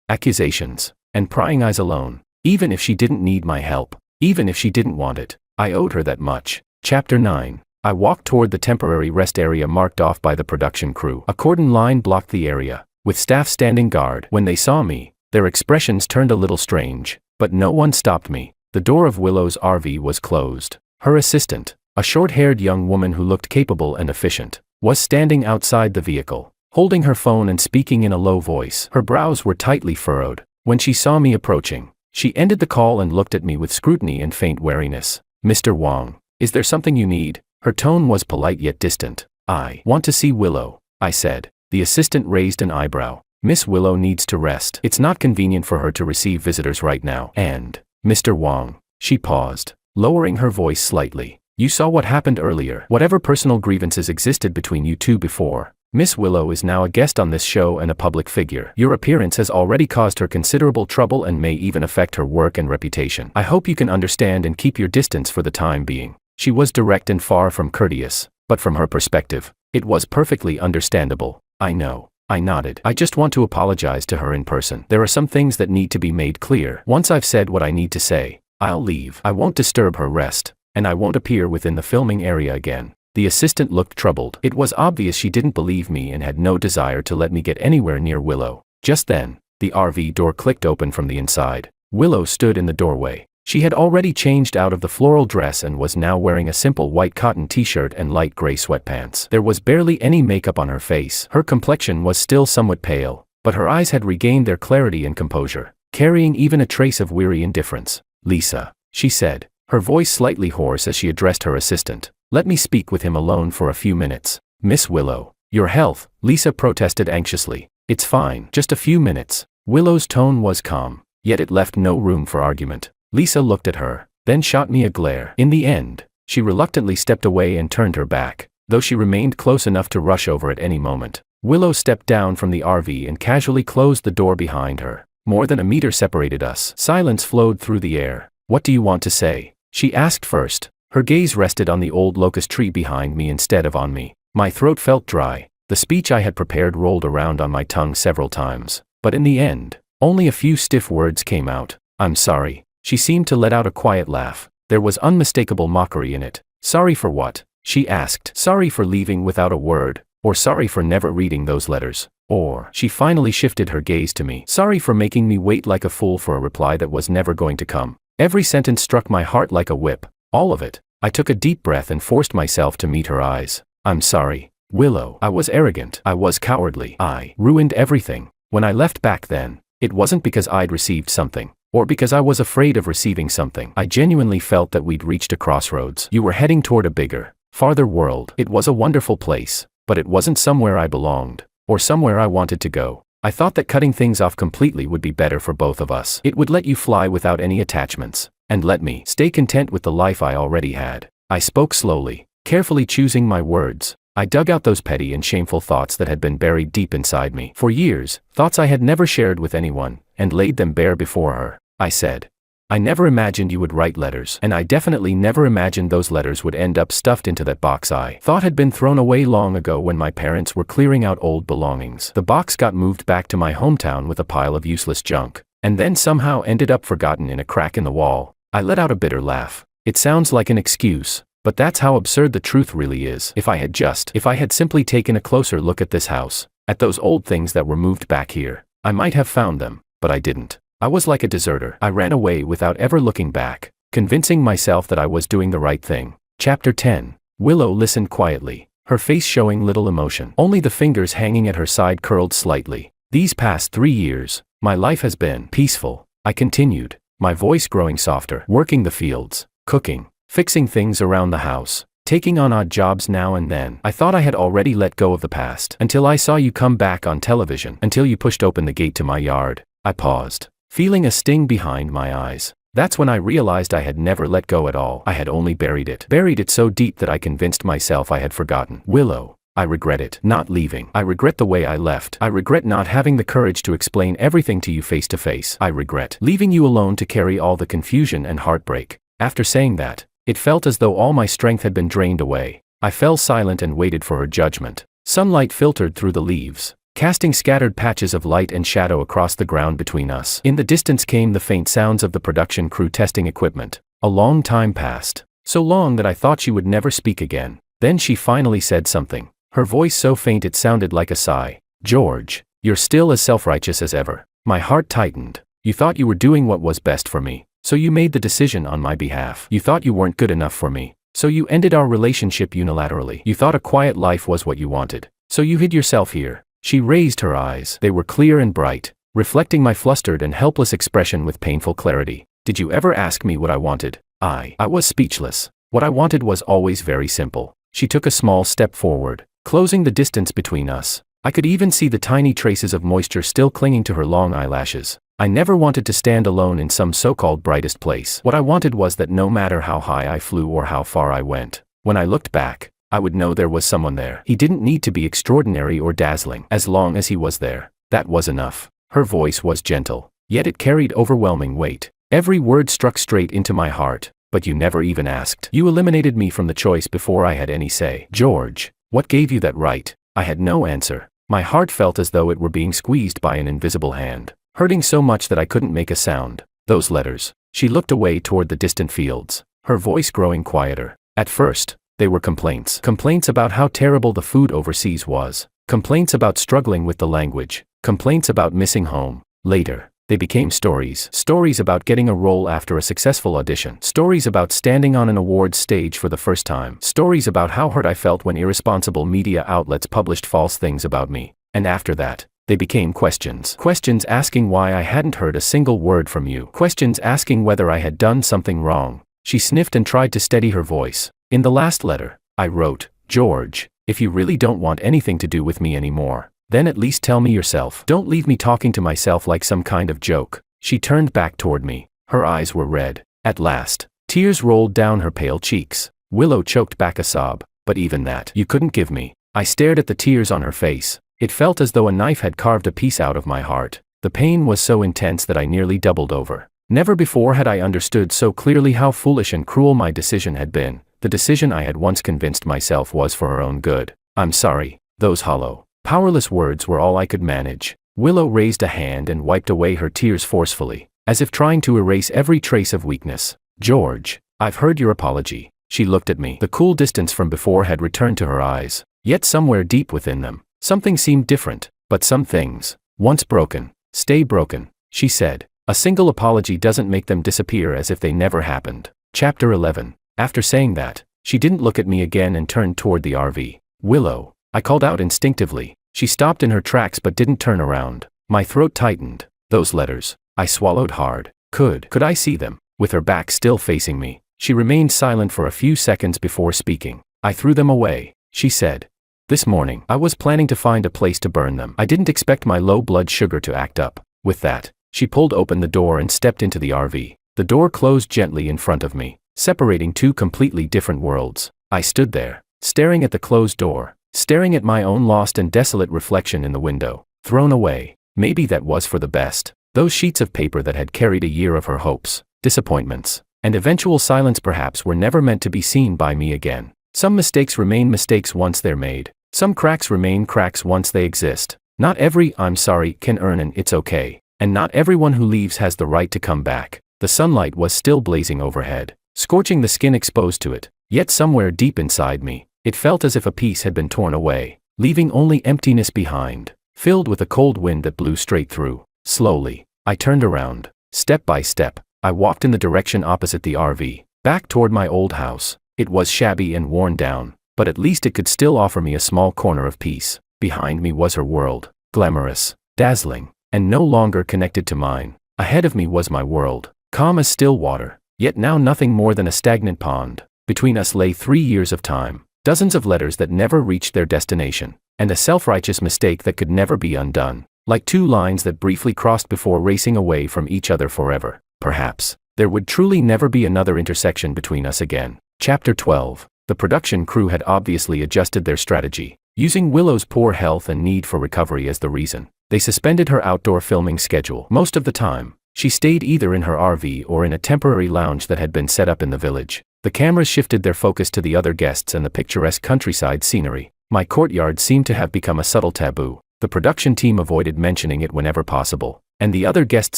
S1: accusations, and prying eyes alone. Even if she didn't need my help, even if she didn't want it, I owed her that much. Chapter 9. I walked toward the temporary rest area marked off by the production crew. A cordon line blocked the area, with staff standing guard. When they saw me, their expressions turned a little strange, but no one stopped me. The door of Willow's RV was closed. Her assistant, a short-haired young woman who looked capable and efficient, was standing outside the vehicle, holding her phone and speaking in a low voice. Her brows were tightly furrowed. When she saw me approaching, she ended the call and looked at me with scrutiny and faint wariness. Mr. Wong, is there something you need? Her tone was polite yet distant. I want to see Willow, I said. The assistant raised an eyebrow. Miss Willow needs to rest. It's not convenient for her to receive visitors right now. And, Mr. Wong, she paused, lowering her voice slightly. You saw what happened earlier. Whatever personal grievances existed between you two before, Miss Willow is now a guest on this show and a public figure. Your appearance has already caused her considerable trouble and may even affect her work and reputation. I hope you can understand and keep your distance for the time being. She was direct and far from courteous, but from her perspective, it was perfectly understandable. I know. I nodded. I just want to apologize to her in person. There are some things that need to be made clear. Once I've said what I need to say, I'll leave. I won't disturb her rest, and I won't appear within the filming area again. The assistant looked troubled. It was obvious she didn't believe me and had no desire to let me get anywhere near Willow. Just then, the RV door clicked open from the inside. Willow stood in the doorway. She had already changed out of the floral dress and was now wearing a simple white cotton t-shirt and light gray sweatpants. There was barely any makeup on her face. Her complexion was still somewhat pale, but her eyes had regained their clarity and composure, carrying even a trace of weary indifference. Lisa, she said, her voice slightly hoarse as she addressed her assistant. Let me speak with him alone for a few minutes. Miss Willow, your health, Lisa protested anxiously. It's fine, just a few minutes. Willow's tone was calm, yet it left no room for argument. Lisa looked at her, then shot me a glare. In the end, she reluctantly stepped away and turned her back, though she remained close enough to rush over at any moment. Willow stepped down from the RV and casually closed the door behind her. More than a meter separated us. Silence flowed through the air. What do you want to say? She asked first. Her gaze rested on the old locust tree behind me instead of on me. My throat felt dry. The speech I had prepared rolled around on my tongue several times, but in the end, only a few stiff words came out. I'm sorry. She seemed to let out a quiet laugh. There was unmistakable mockery in it. Sorry for what? She asked. Sorry for leaving without a word, or sorry for never reading those letters, or she finally shifted her gaze to me. Sorry for making me wait like a fool for a reply that was never going to come. Every sentence struck my heart like a whip. All of it. I took a deep breath and forced myself to meet her eyes. I'm sorry, Willow. I was arrogant. I was cowardly. I ruined everything. When I left back then, it wasn't because I'd received something, or because I was afraid of receiving something. I genuinely felt that we'd reached a crossroads. You were heading toward a bigger, farther world. It was a wonderful place, but it wasn't somewhere I belonged, or somewhere I wanted to go. I thought that cutting things off completely would be better for both of us. It would let you fly without any attachments, and let me stay content with the life I already had. I spoke slowly, carefully choosing my words. I dug out those petty and shameful thoughts that had been buried deep inside me for years, thoughts I had never shared with anyone, and laid them bare before her. I said, I never imagined you would write letters, and I definitely never imagined those letters would end up stuffed into that box I thought had been thrown away long ago when my parents were clearing out old belongings. The box got moved back to my hometown with a pile of useless junk, and then somehow ended up forgotten in a crack in the wall. I let out a bitter laugh. It sounds like an excuse, but that's how absurd the truth really is. If I had simply taken a closer look at this house, at those old things that were moved back here, I might have found them, but I didn't. I was like a deserter. I ran away without ever looking back, convincing myself that I was doing the right thing. Chapter 10. Willow listened quietly, her face showing little emotion. Only the fingers hanging at her side curled slightly. These past 3 years, my life has been peaceful, I continued, my voice growing softer. Working the fields, cooking, fixing things around the house, taking on odd jobs now and then. I thought I had already let go of the past, until I saw you come back on television, until you pushed open the gate to my yard. I paused, feeling a sting behind my eyes. That's when I realized I had never let go at all. I had only buried it so deep that I convinced myself I had forgotten. Willow, I regret it. Not leaving. I regret the way I left. I regret not having the courage to explain everything to you face to face. I regret leaving you alone to carry all the confusion and heartbreak. After saying that, it felt as though all my strength had been drained away. I fell silent and waited for her judgment. Sunlight filtered through the leaves, casting scattered patches of light and shadow across the ground between us. In the distance came the faint sounds of the production crew testing equipment. A long time passed, so long that I thought she would never speak again. Then she finally said something, her voice so faint it sounded like a sigh. George, you're still as self-righteous as ever. My heart tightened. You thought you were doing what was best for me, so you made the decision on my behalf. You thought you weren't good enough for me, so you ended our relationship unilaterally. You thought a quiet life was what you wanted, so you hid yourself here. She raised her eyes. They were clear and bright, reflecting my flustered and helpless expression with painful clarity. Did you ever ask me what I wanted? I was speechless. What I wanted was always very simple. She took a small step forward, closing the distance between us. I could even see the tiny traces of moisture still clinging to her long eyelashes. I never wanted to stand alone in some so-called brightest place. What I wanted was that no matter how high I flew or how far I went, when I looked back, I would know there was someone there. He didn't need to be extraordinary or dazzling. As long as he was there, that was enough. Her voice was gentle, yet it carried overwhelming weight. Every word struck straight into my heart. But you never even asked. You eliminated me from the choice before I had any say. George, what gave you that right? I had no answer. My heart felt as though it were being squeezed by an invisible hand, hurting so much that I couldn't make a sound. Those letters. She looked away toward the distant fields, her voice growing quieter. At first, they were complaints. Complaints about how terrible the food overseas was. Complaints about struggling with the language. Complaints about missing home. Later, they became stories. Stories about getting a role after a successful audition. Stories about standing on an awards stage for the first time. Stories about how hurt I felt when irresponsible media outlets published false things about me. And after that, they became questions. Questions asking why I hadn't heard a single word from you. Questions asking whether I had done something wrong. She sniffed and tried to steady her voice. In the last letter, I wrote, George, if you really don't want anything to do with me anymore, then at least tell me yourself. Don't leave me talking to myself like some kind of joke. She turned back toward me. Her eyes were red. At last, tears rolled down her pale cheeks. Willow choked back a sob. But even that, you couldn't give me. I stared at the tears on her face. It felt as though a knife had carved a piece out of my heart. The pain was so intense that I nearly doubled over. Never before had I understood so clearly how foolish and cruel my decision had been. The decision I had once convinced myself was for her own good. I'm sorry. Those hollow, powerless words were all I could manage. Willow raised a hand and wiped away her tears forcefully, as if trying to erase every trace of weakness. George, I've heard your apology. She looked at me. The cool distance from before had returned to her eyes. Yet somewhere deep within them, something seemed different. But some things, once broken, stay broken, she said. A single apology doesn't make them disappear as if they never happened. Chapter 11. After saying that, she didn't look at me again and turned toward the RV. Willow, I called out instinctively. She stopped in her tracks but didn't turn around. My throat tightened. Those letters. I swallowed hard. Could I see them? With her back still facing me, she remained silent for a few seconds before speaking. I threw them away, she said. This morning, I was planning to find a place to burn them. I didn't expect my low blood sugar to act up. With that, she pulled open the door and stepped into the RV. The door closed gently in front of me, separating two completely different worlds. I stood there, staring at the closed door, staring at my own lost and desolate reflection in the window. Thrown away. Maybe that was for the best. Those sheets of paper that had carried a year of her hopes, disappointments, and eventual silence perhaps were never meant to be seen by me again. Some mistakes remain mistakes once they're made. Some cracks remain cracks once they exist. Not every "I'm sorry" can earn an "it's okay." And not everyone who leaves has the right to come back. The sunlight was still blazing overhead, scorching the skin exposed to it. Yet somewhere deep inside me, it felt as if a piece had been torn away, leaving only emptiness behind, filled with a cold wind that blew straight through. Slowly, I turned around. Step by step, I walked in the direction opposite the RV, back toward my old house. It was shabby and worn down, but at least it could still offer me a small corner of peace. Behind me was her world, glamorous, dazzling, and no longer connected to mine. Ahead of me was my world, calm as still water, yet now nothing more than a stagnant pond. Between us lay 3 years of time, dozens of letters that never reached their destination, and a self-righteous mistake that could never be undone, like 2 lines that briefly crossed before racing away from each other forever. Perhaps there would truly never be another intersection between us again. Chapter 12. The production crew had obviously adjusted their strategy, using Willow's poor health and need for recovery as the reason. They suspended her outdoor filming schedule. Most of the time, she stayed either in her RV or in a temporary lounge that had been set up in the village. The cameras shifted their focus to the other guests and the picturesque countryside scenery. My courtyard seemed to have become a subtle taboo. The production team avoided mentioning it whenever possible, and the other guests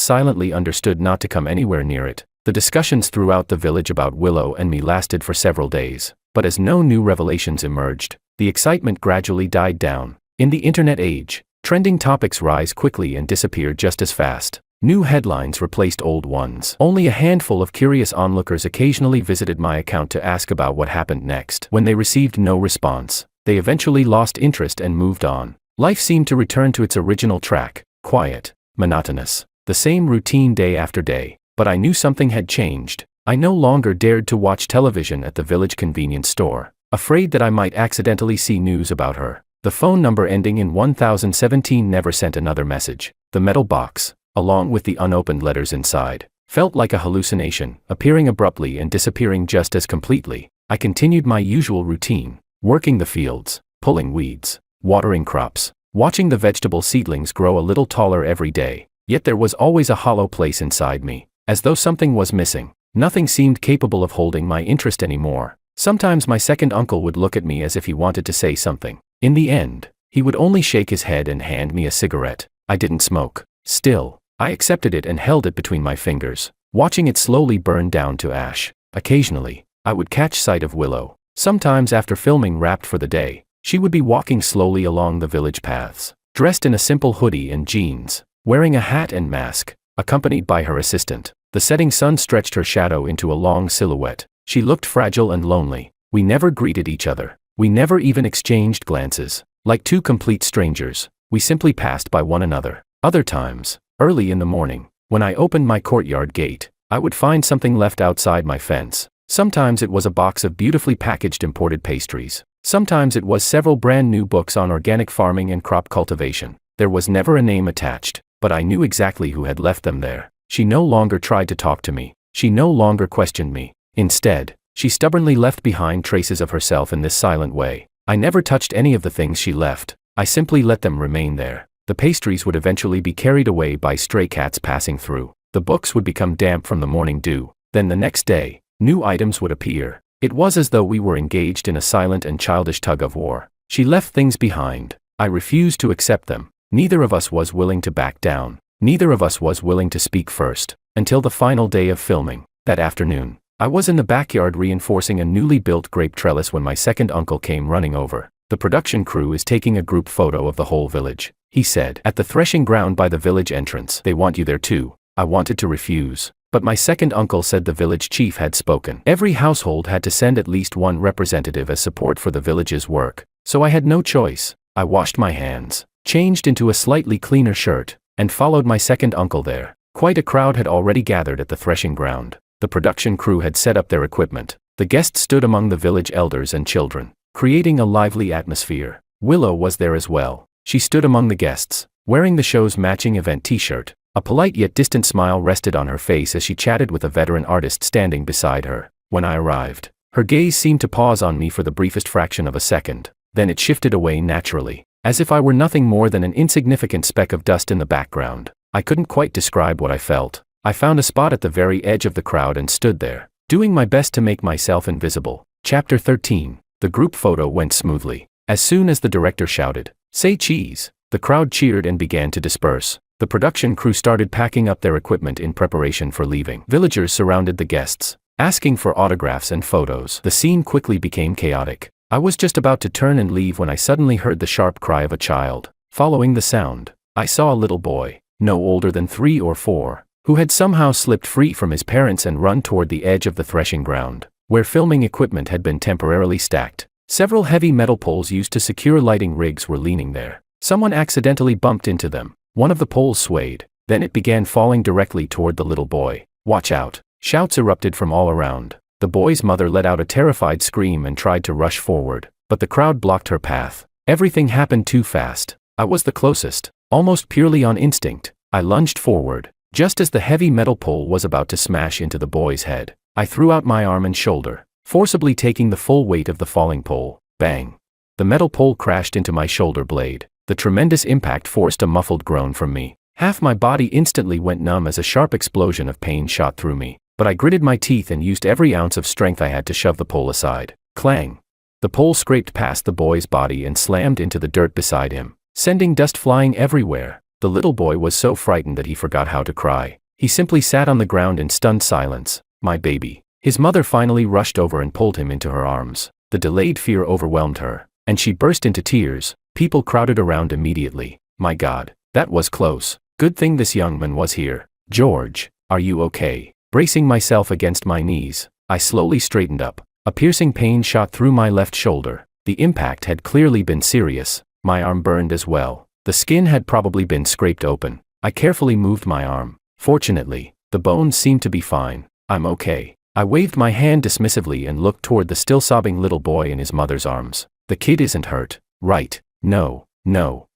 S1: silently understood not to come anywhere near it. The discussions throughout the village about Willow and me lasted for several days, but as no new revelations emerged, the excitement gradually died down. In the internet age, trending topics rise quickly and disappear just as fast. New headlines replaced old ones. Only a handful of curious onlookers occasionally visited my account to ask about what happened next. When they received no response, they eventually lost interest and moved on. Life seemed to return to its original track, quiet, monotonous, the same routine day after day. But I knew something had changed. I no longer dared to watch television at the village convenience store, afraid that I might accidentally see news about her. The phone number ending in 1017 never sent another message. The metal box, along with the unopened letters inside, felt like a hallucination, appearing abruptly and disappearing just as completely. I continued my usual routine, working the fields, pulling weeds, watering crops, watching the vegetable seedlings grow a little taller every day. Yet there was always a hollow place inside me, as though something was missing. Nothing seemed capable of holding my interest anymore. Sometimes my second uncle would look at me as if he wanted to say something. In the end, he would only shake his head and hand me a cigarette. I didn't smoke. Still, I accepted it and held it between my fingers, watching it slowly burn down to ash. Occasionally, I would catch sight of Willow. Sometimes after filming wrapped for the day, she would be walking slowly along the village paths, dressed in a simple hoodie and jeans, wearing a hat and mask, accompanied by her assistant. The setting sun stretched her shadow into a long silhouette. She looked fragile and lonely. We never greeted each other. We never even exchanged glances. Like 2 complete strangers, we simply passed by one another. Other times, early in the morning, when I opened my courtyard gate, I would find something left outside my fence. Sometimes it was a box of beautifully packaged imported pastries. Sometimes it was several brand new books on organic farming and crop cultivation. There was never a name attached, but I knew exactly who had left them there. She no longer tried to talk to me. She no longer questioned me. Instead, she stubbornly left behind traces of herself in this silent way. I never touched any of the things she left. I simply let them remain there. The pastries would eventually be carried away by stray cats passing through. The books would become damp from the morning dew. Then the next day, new items would appear. It was as though we were engaged in a silent and childish tug-of-war. She left things behind. I refused to accept them. Neither of us was willing to back down. Neither of us was willing to speak first, until the final day of filming. That afternoon, I was in the backyard reinforcing a newly built grape trellis when my second uncle came running over. The production crew is taking a group photo of the whole village, he said. At the threshing ground by the village entrance. They want you there too. I wanted to refuse, but my second uncle said the village chief had spoken. Every household had to send at least one representative as support for the village's work, so I had no choice. I washed my hands, changed into a slightly cleaner shirt, and followed my second uncle there. Quite a crowd had already gathered at the threshing ground. The production crew had set up their equipment. The guests stood among the village elders and children, creating a lively atmosphere. Willow was there as well. She stood among the guests, wearing the show's matching event t-shirt. A polite yet distant smile rested on her face as she chatted with a veteran artist standing beside her. When I arrived, her gaze seemed to pause on me for the briefest fraction of a second. Then it shifted away naturally, as if I were nothing more than an insignificant speck of dust in the background. I couldn't quite describe what I felt. I found a spot at the very edge of the crowd and stood there, doing my best to make myself invisible. Chapter 13. The group photo went smoothly. As soon as the director shouted, "Say cheese," the crowd cheered and began to disperse. The production crew started packing up their equipment in preparation for leaving. Villagers surrounded the guests, asking for autographs and photos. The scene quickly became chaotic. I was just about to turn and leave when I suddenly heard the sharp cry of a child. Following the sound, I saw a little boy, no older than 3 or 4, who had somehow slipped free from his parents and run toward the edge of the threshing ground, where filming equipment had been temporarily stacked. Several heavy metal poles used to secure lighting rigs were leaning there. Someone accidentally bumped into them. One of the poles swayed, then it began falling directly toward the little boy. "Watch out!" Shouts erupted from all around. The boy's mother let out a terrified scream and tried to rush forward, but the crowd blocked her path. Everything happened too fast. I was the closest. Almost purely on instinct, I lunged forward. Just as the heavy metal pole was about to smash into the boy's head, I threw out my arm and shoulder, forcibly taking the full weight of the falling pole. Bang! The metal pole crashed into my shoulder blade. The tremendous impact forced a muffled groan from me. Half my body instantly went numb as a sharp explosion of pain shot through me, but I gritted my teeth and used every ounce of strength I had to shove the pole aside. Clang! The pole scraped past the boy's body and slammed into the dirt beside him, sending dust flying everywhere. The little boy was so frightened that he forgot how to cry. He simply sat on the ground in stunned silence. My baby. His mother finally rushed over and pulled him into her arms. The delayed fear overwhelmed her, and she burst into tears. People crowded around immediately. My God, that was close. Good thing this young man was here. "George, are you okay?" Bracing myself against my knees, I slowly straightened up. A piercing pain shot through my left shoulder. The impact had clearly been serious. My arm burned as well. The skin had probably been scraped open. I carefully moved my arm. Fortunately, the bones seemed to be fine. "I'm okay." I waved my hand dismissively and looked toward the still sobbing little boy in his mother's arms. "The kid isn't hurt, right?" No,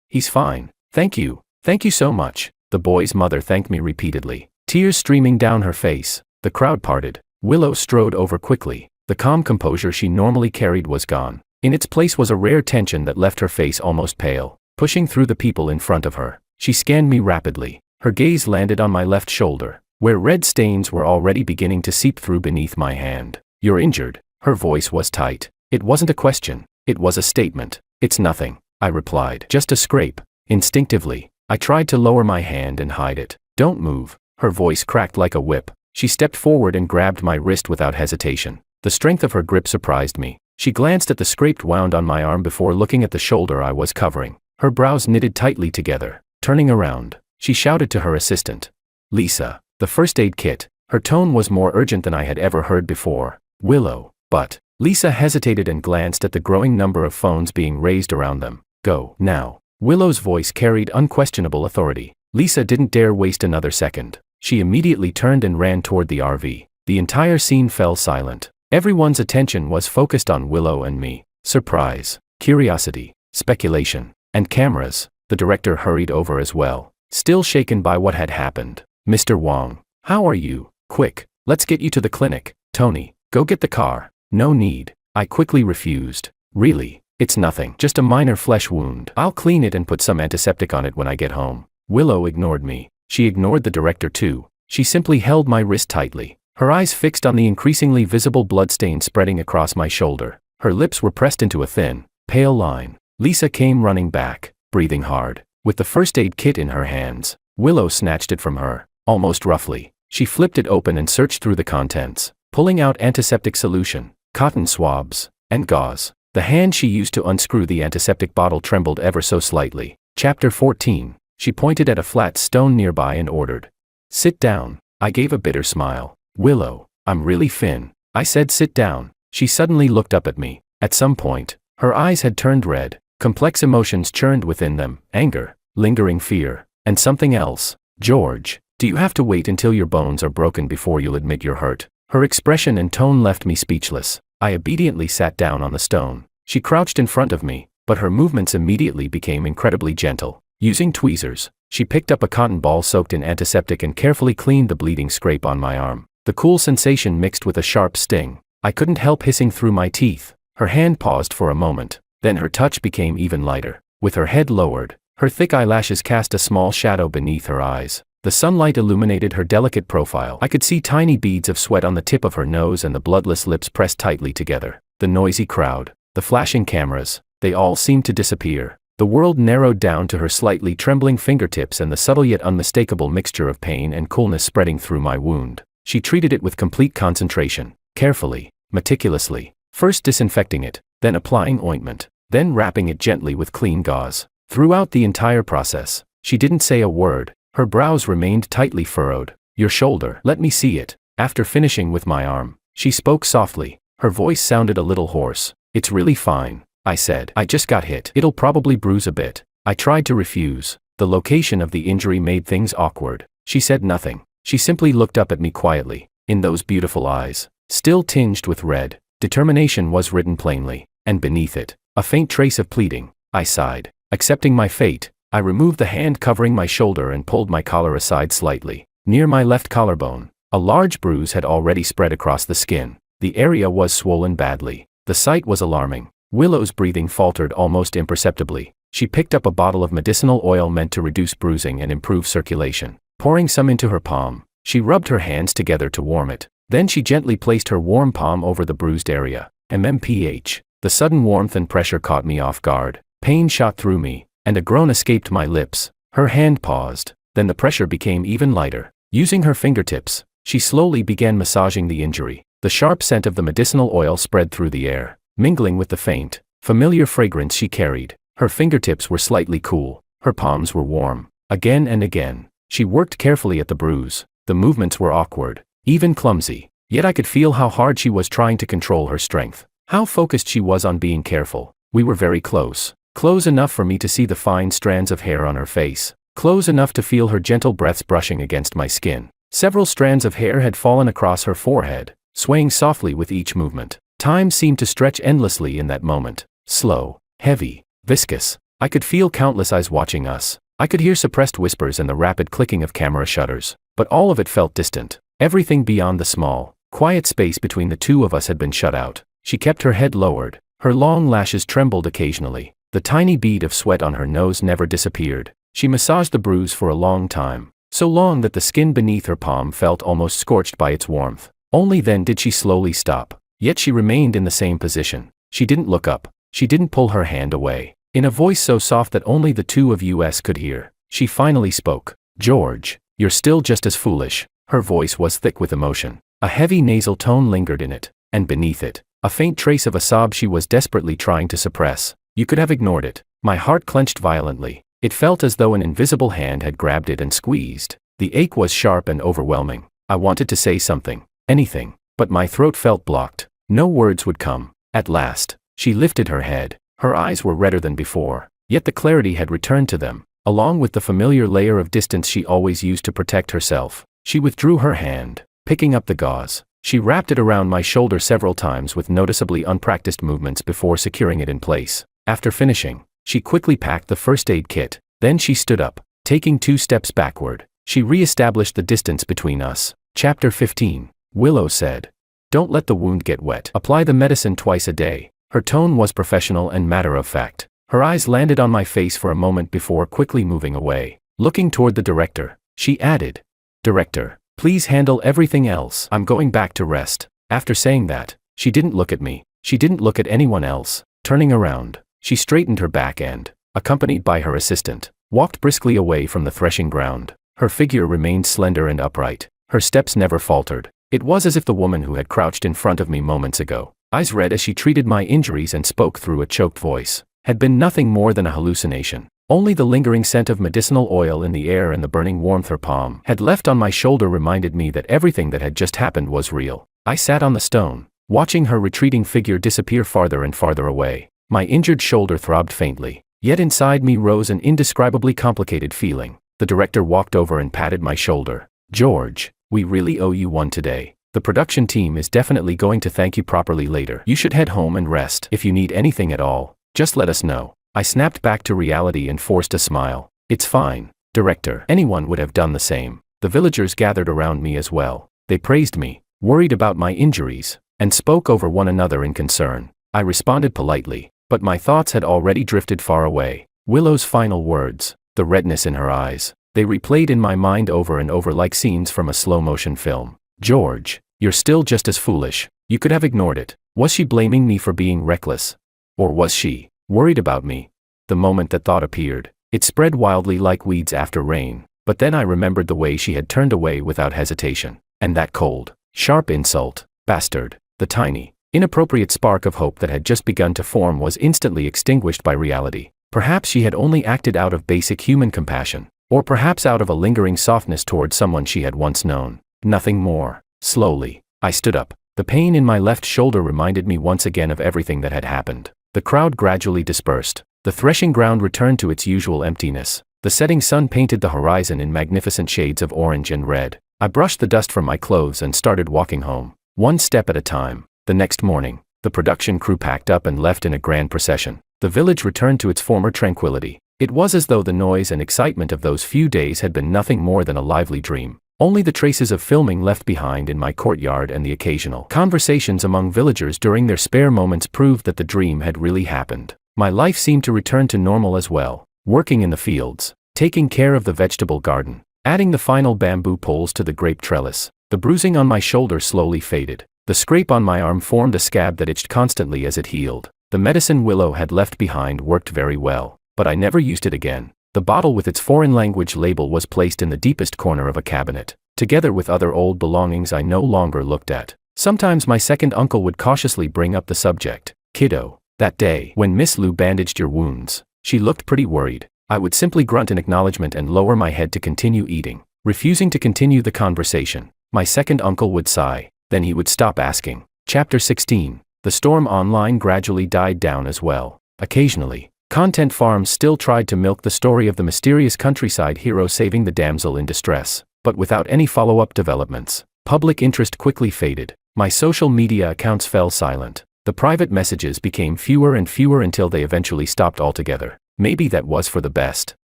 S1: he's fine. Thank you so much." The boy's mother thanked me repeatedly, tears streaming down her face. The crowd parted. Willow strode over quickly. The calm composure she normally carried was gone. In its place was a rare tension that left her face almost pale. Pushing through the people in front of her, she scanned me rapidly. Her gaze landed on my left shoulder, where red stains were already beginning to seep through beneath my hand. "You're injured." Her voice was tight. It wasn't a question, it was a statement. "It's nothing," I replied. "Just a scrape." Instinctively, I tried to lower my hand and hide it. "Don't move." Her voice cracked like a whip. She stepped forward and grabbed my wrist without hesitation. The strength of her grip surprised me. She glanced at the scraped wound on my arm before looking at the shoulder I was covering. Her brows knitted tightly together. Turning around, she shouted to her assistant, "Lisa, the first aid kit." Her tone was more urgent than I had ever heard before. "Willow, but..." Lisa hesitated and glanced at the growing number of phones being raised around them. "Go, now." Willow's voice carried unquestionable authority. Lisa didn't dare waste another second. She immediately turned and ran toward the RV. The entire scene fell silent. Everyone's attention was focused on Willow and me. Surprise, curiosity, speculation, and cameras. The director hurried over as well, still shaken by what had happened. "Mr. Wong, how are you? Quick, let's get you to the clinic. Tony, go get the car." "No need." I quickly refused. "Really? It's nothing, just a minor flesh wound. I'll clean it and put some antiseptic on it when I get home." Willow ignored me. She ignored the director too. She simply held my wrist tightly, her eyes fixed on the increasingly visible bloodstain spreading across my shoulder. Her lips were pressed into a thin, pale line. Lisa came running back, breathing hard, with the first aid kit in her hands. Willow snatched it from her, almost roughly. She flipped it open and searched through the contents, pulling out antiseptic solution, cotton swabs, and gauze. The hand she used to unscrew the antiseptic bottle trembled ever so slightly. Chapter 14. She pointed at a flat stone nearby and ordered, "Sit down." I gave a bitter smile. "Willow, I'm really Finn." I said sit down. She suddenly looked up at me. At some point, her eyes had turned red. Complex emotions churned within them, anger, lingering fear, and something else. "George, do you have to wait until your bones are broken before you'll admit you're hurt?" Her expression and tone left me speechless. I obediently sat down on the stone. She crouched in front of me, but her movements immediately became incredibly gentle. Using tweezers, she picked up a cotton ball soaked in antiseptic and carefully cleaned the bleeding scrape on my arm. The cool sensation mixed with a sharp sting. I couldn't help hissing through my teeth. Her hand paused for a moment, Then her touch became even lighter. With her head lowered, her thick eyelashes cast a small shadow beneath her eyes. The sunlight illuminated her delicate profile. I could see tiny beads of sweat on the tip of her nose and the bloodless lips pressed tightly together. The noisy crowd, the flashing cameras, they all seemed to disappear. The world narrowed down to her slightly trembling fingertips and the subtle yet unmistakable mixture of pain and coolness spreading through my wound. She treated it with complete concentration, carefully, meticulously, first disinfecting it, then applying ointment, then wrapping it gently with clean gauze. Throughout the entire process, she didn't say a word. Her brows remained tightly furrowed. Your shoulder, let me see it. After finishing with my arm, she spoke softly. Her voice sounded a little hoarse. It's really fine, I said. I just got hit. It'll probably bruise a bit. I tried to refuse. The location of the injury made things awkward. She said nothing. She simply looked up at me quietly. In those beautiful eyes, still tinged with red, determination was written plainly, and beneath it, a faint trace of pleading. I sighed. Accepting my fate, I removed the hand covering my shoulder and pulled my collar aside slightly. Near my left collarbone, a large bruise had already spread across the skin. The area was swollen badly. The sight was alarming. Willow's breathing faltered almost imperceptibly. She picked up a bottle of medicinal oil meant to reduce bruising and improve circulation. Pouring some into her palm, she rubbed her hands together to warm it. Then she gently placed her warm palm over the bruised area. MMPH. The sudden warmth and pressure caught me off guard. Pain shot through me, and a groan escaped my lips. Her hand paused, then the pressure became even lighter. Using her fingertips, she slowly began massaging the injury. The sharp scent of the medicinal oil spread through the air, mingling with the faint, familiar fragrance she carried. Her fingertips were slightly cool. Her palms were warm. Again and again, she worked carefully at the bruise. The movements were awkward, even clumsy, yet I could feel how hard she was trying to control her strength. How focused she was on being careful. We were very close. Close enough for me to see the fine strands of hair on her face. Close enough to feel her gentle breaths brushing against my skin. Several strands of hair had fallen across her forehead, swaying softly with each movement. Time seemed to stretch endlessly in that moment. Slow, heavy, viscous. I could feel countless eyes watching us. I could hear suppressed whispers and the rapid clicking of camera shutters. But all of it felt distant. Everything beyond the small, quiet space between the two of us had been shut out. She kept her head lowered. Her long lashes trembled occasionally. The tiny bead of sweat on her nose never disappeared. She massaged the bruise for a long time, so long that the skin beneath her palm felt almost scorched by its warmth. Only then did she slowly stop. Yet she remained in the same position. She didn't look up. She didn't pull her hand away. In a voice so soft that only the two of us could hear, she finally spoke. George, you're still just as foolish. Her voice was thick with emotion. A heavy nasal tone lingered in it, and beneath it, a faint trace of a sob she was desperately trying to suppress. You could have ignored it. My heart clenched violently. It felt as though an invisible hand had grabbed it and squeezed. The ache was sharp and overwhelming. I wanted to say something, anything, but my throat felt blocked. No words would come. At last, she lifted her head. Her eyes were redder than before, yet the clarity had returned to them, along with the familiar layer of distance she always used to protect herself. She withdrew her hand, picking up the gauze. She wrapped it around my shoulder several times with noticeably unpracticed movements before securing it in place. After finishing, she quickly packed the first aid kit. Then she stood up, taking 2 steps backward. She re-established the distance between us. Chapter 15. Willow said, "Don't let the wound get wet. Apply the medicine twice a day." Her tone was professional and matter-of-fact. Her eyes landed on my face for a moment before quickly moving away. Looking toward the director, she added, "Director, please handle everything else. I'm going back to rest." After saying that, she didn't look at me. She didn't look at anyone else. Turning around, she straightened her back and, accompanied by her assistant, walked briskly away from the threshing ground. Her figure remained slender and upright. Her steps never faltered. It was as if the woman who had crouched in front of me moments ago, eyes red as she treated my injuries and spoke through a choked voice, had been nothing more than a hallucination. Only the lingering scent of medicinal oil in the air and the burning warmth her palm had left on my shoulder reminded me that everything that had just happened was real. I sat on the stone, watching her retreating figure disappear farther and farther away. My injured shoulder throbbed faintly, yet inside me rose an indescribably complicated feeling. The director walked over and patted my shoulder. "George, we really owe you one today. The production team is definitely going to thank you properly later. You should head home and rest. If you need anything at all, just let us know." I snapped back to reality and forced a smile. "It's fine, director." Anyone would have done the same. The villagers gathered around me as well. They praised me, worried about my injuries, and spoke over one another in concern. I responded politely, But my thoughts had already drifted far away. Willow's final words, the redness in her eyes, they replayed in my mind over and over like scenes from a slow-motion film. George, you're still just as foolish. You could have ignored it. Was she blaming me for being reckless? Or was she worried about me? The moment that thought appeared, it spread wildly like weeds after rain. But then I remembered the way she had turned away without hesitation. And that cold, sharp insult, bastard, the tiny, inappropriate spark of hope that had just begun to form was instantly extinguished by reality. Perhaps she had only acted out of basic human compassion. Or perhaps out of a lingering softness toward someone she had once known. Nothing more. Slowly, I stood up. The pain in my left shoulder reminded me once again of everything that had happened. The crowd gradually dispersed. The threshing ground returned to its usual emptiness. The setting sun painted the horizon in magnificent shades of orange and red. I brushed the dust from my clothes and started walking home, one step at a time. The next morning, the production crew packed up and left in a grand procession. The village returned to its former tranquility. It was as though the noise and excitement of those few days had been nothing more than a lively dream. Only the traces of filming left behind in my courtyard and the occasional conversations among villagers during their spare moments proved that the dream had really happened. My life seemed to return to normal as well, working in the fields, taking care of the vegetable garden, adding the final bamboo poles to the grape trellis. The bruising on my shoulder slowly faded. The scrape on my arm formed a scab that itched constantly as it healed. The medicine Willow had left behind worked very well, but I never used it again. The bottle with its foreign language label was placed in the deepest corner of a cabinet, together with other old belongings I no longer looked at. Sometimes my second uncle would cautiously bring up the subject. Kiddo, that day when Miss Lou bandaged your wounds, she looked pretty worried. I would simply grunt in acknowledgement and lower my head to continue eating, refusing to continue the conversation. My second uncle would sigh, then he would stop asking. Chapter 16. The storm online gradually died down as well. Occasionally, content farms still tried to milk the story of the mysterious countryside hero saving the damsel in distress, but without any follow-up developments. Public interest quickly faded. My social media accounts fell silent. The private messages became fewer and fewer until they eventually stopped altogether. Maybe that was for the best.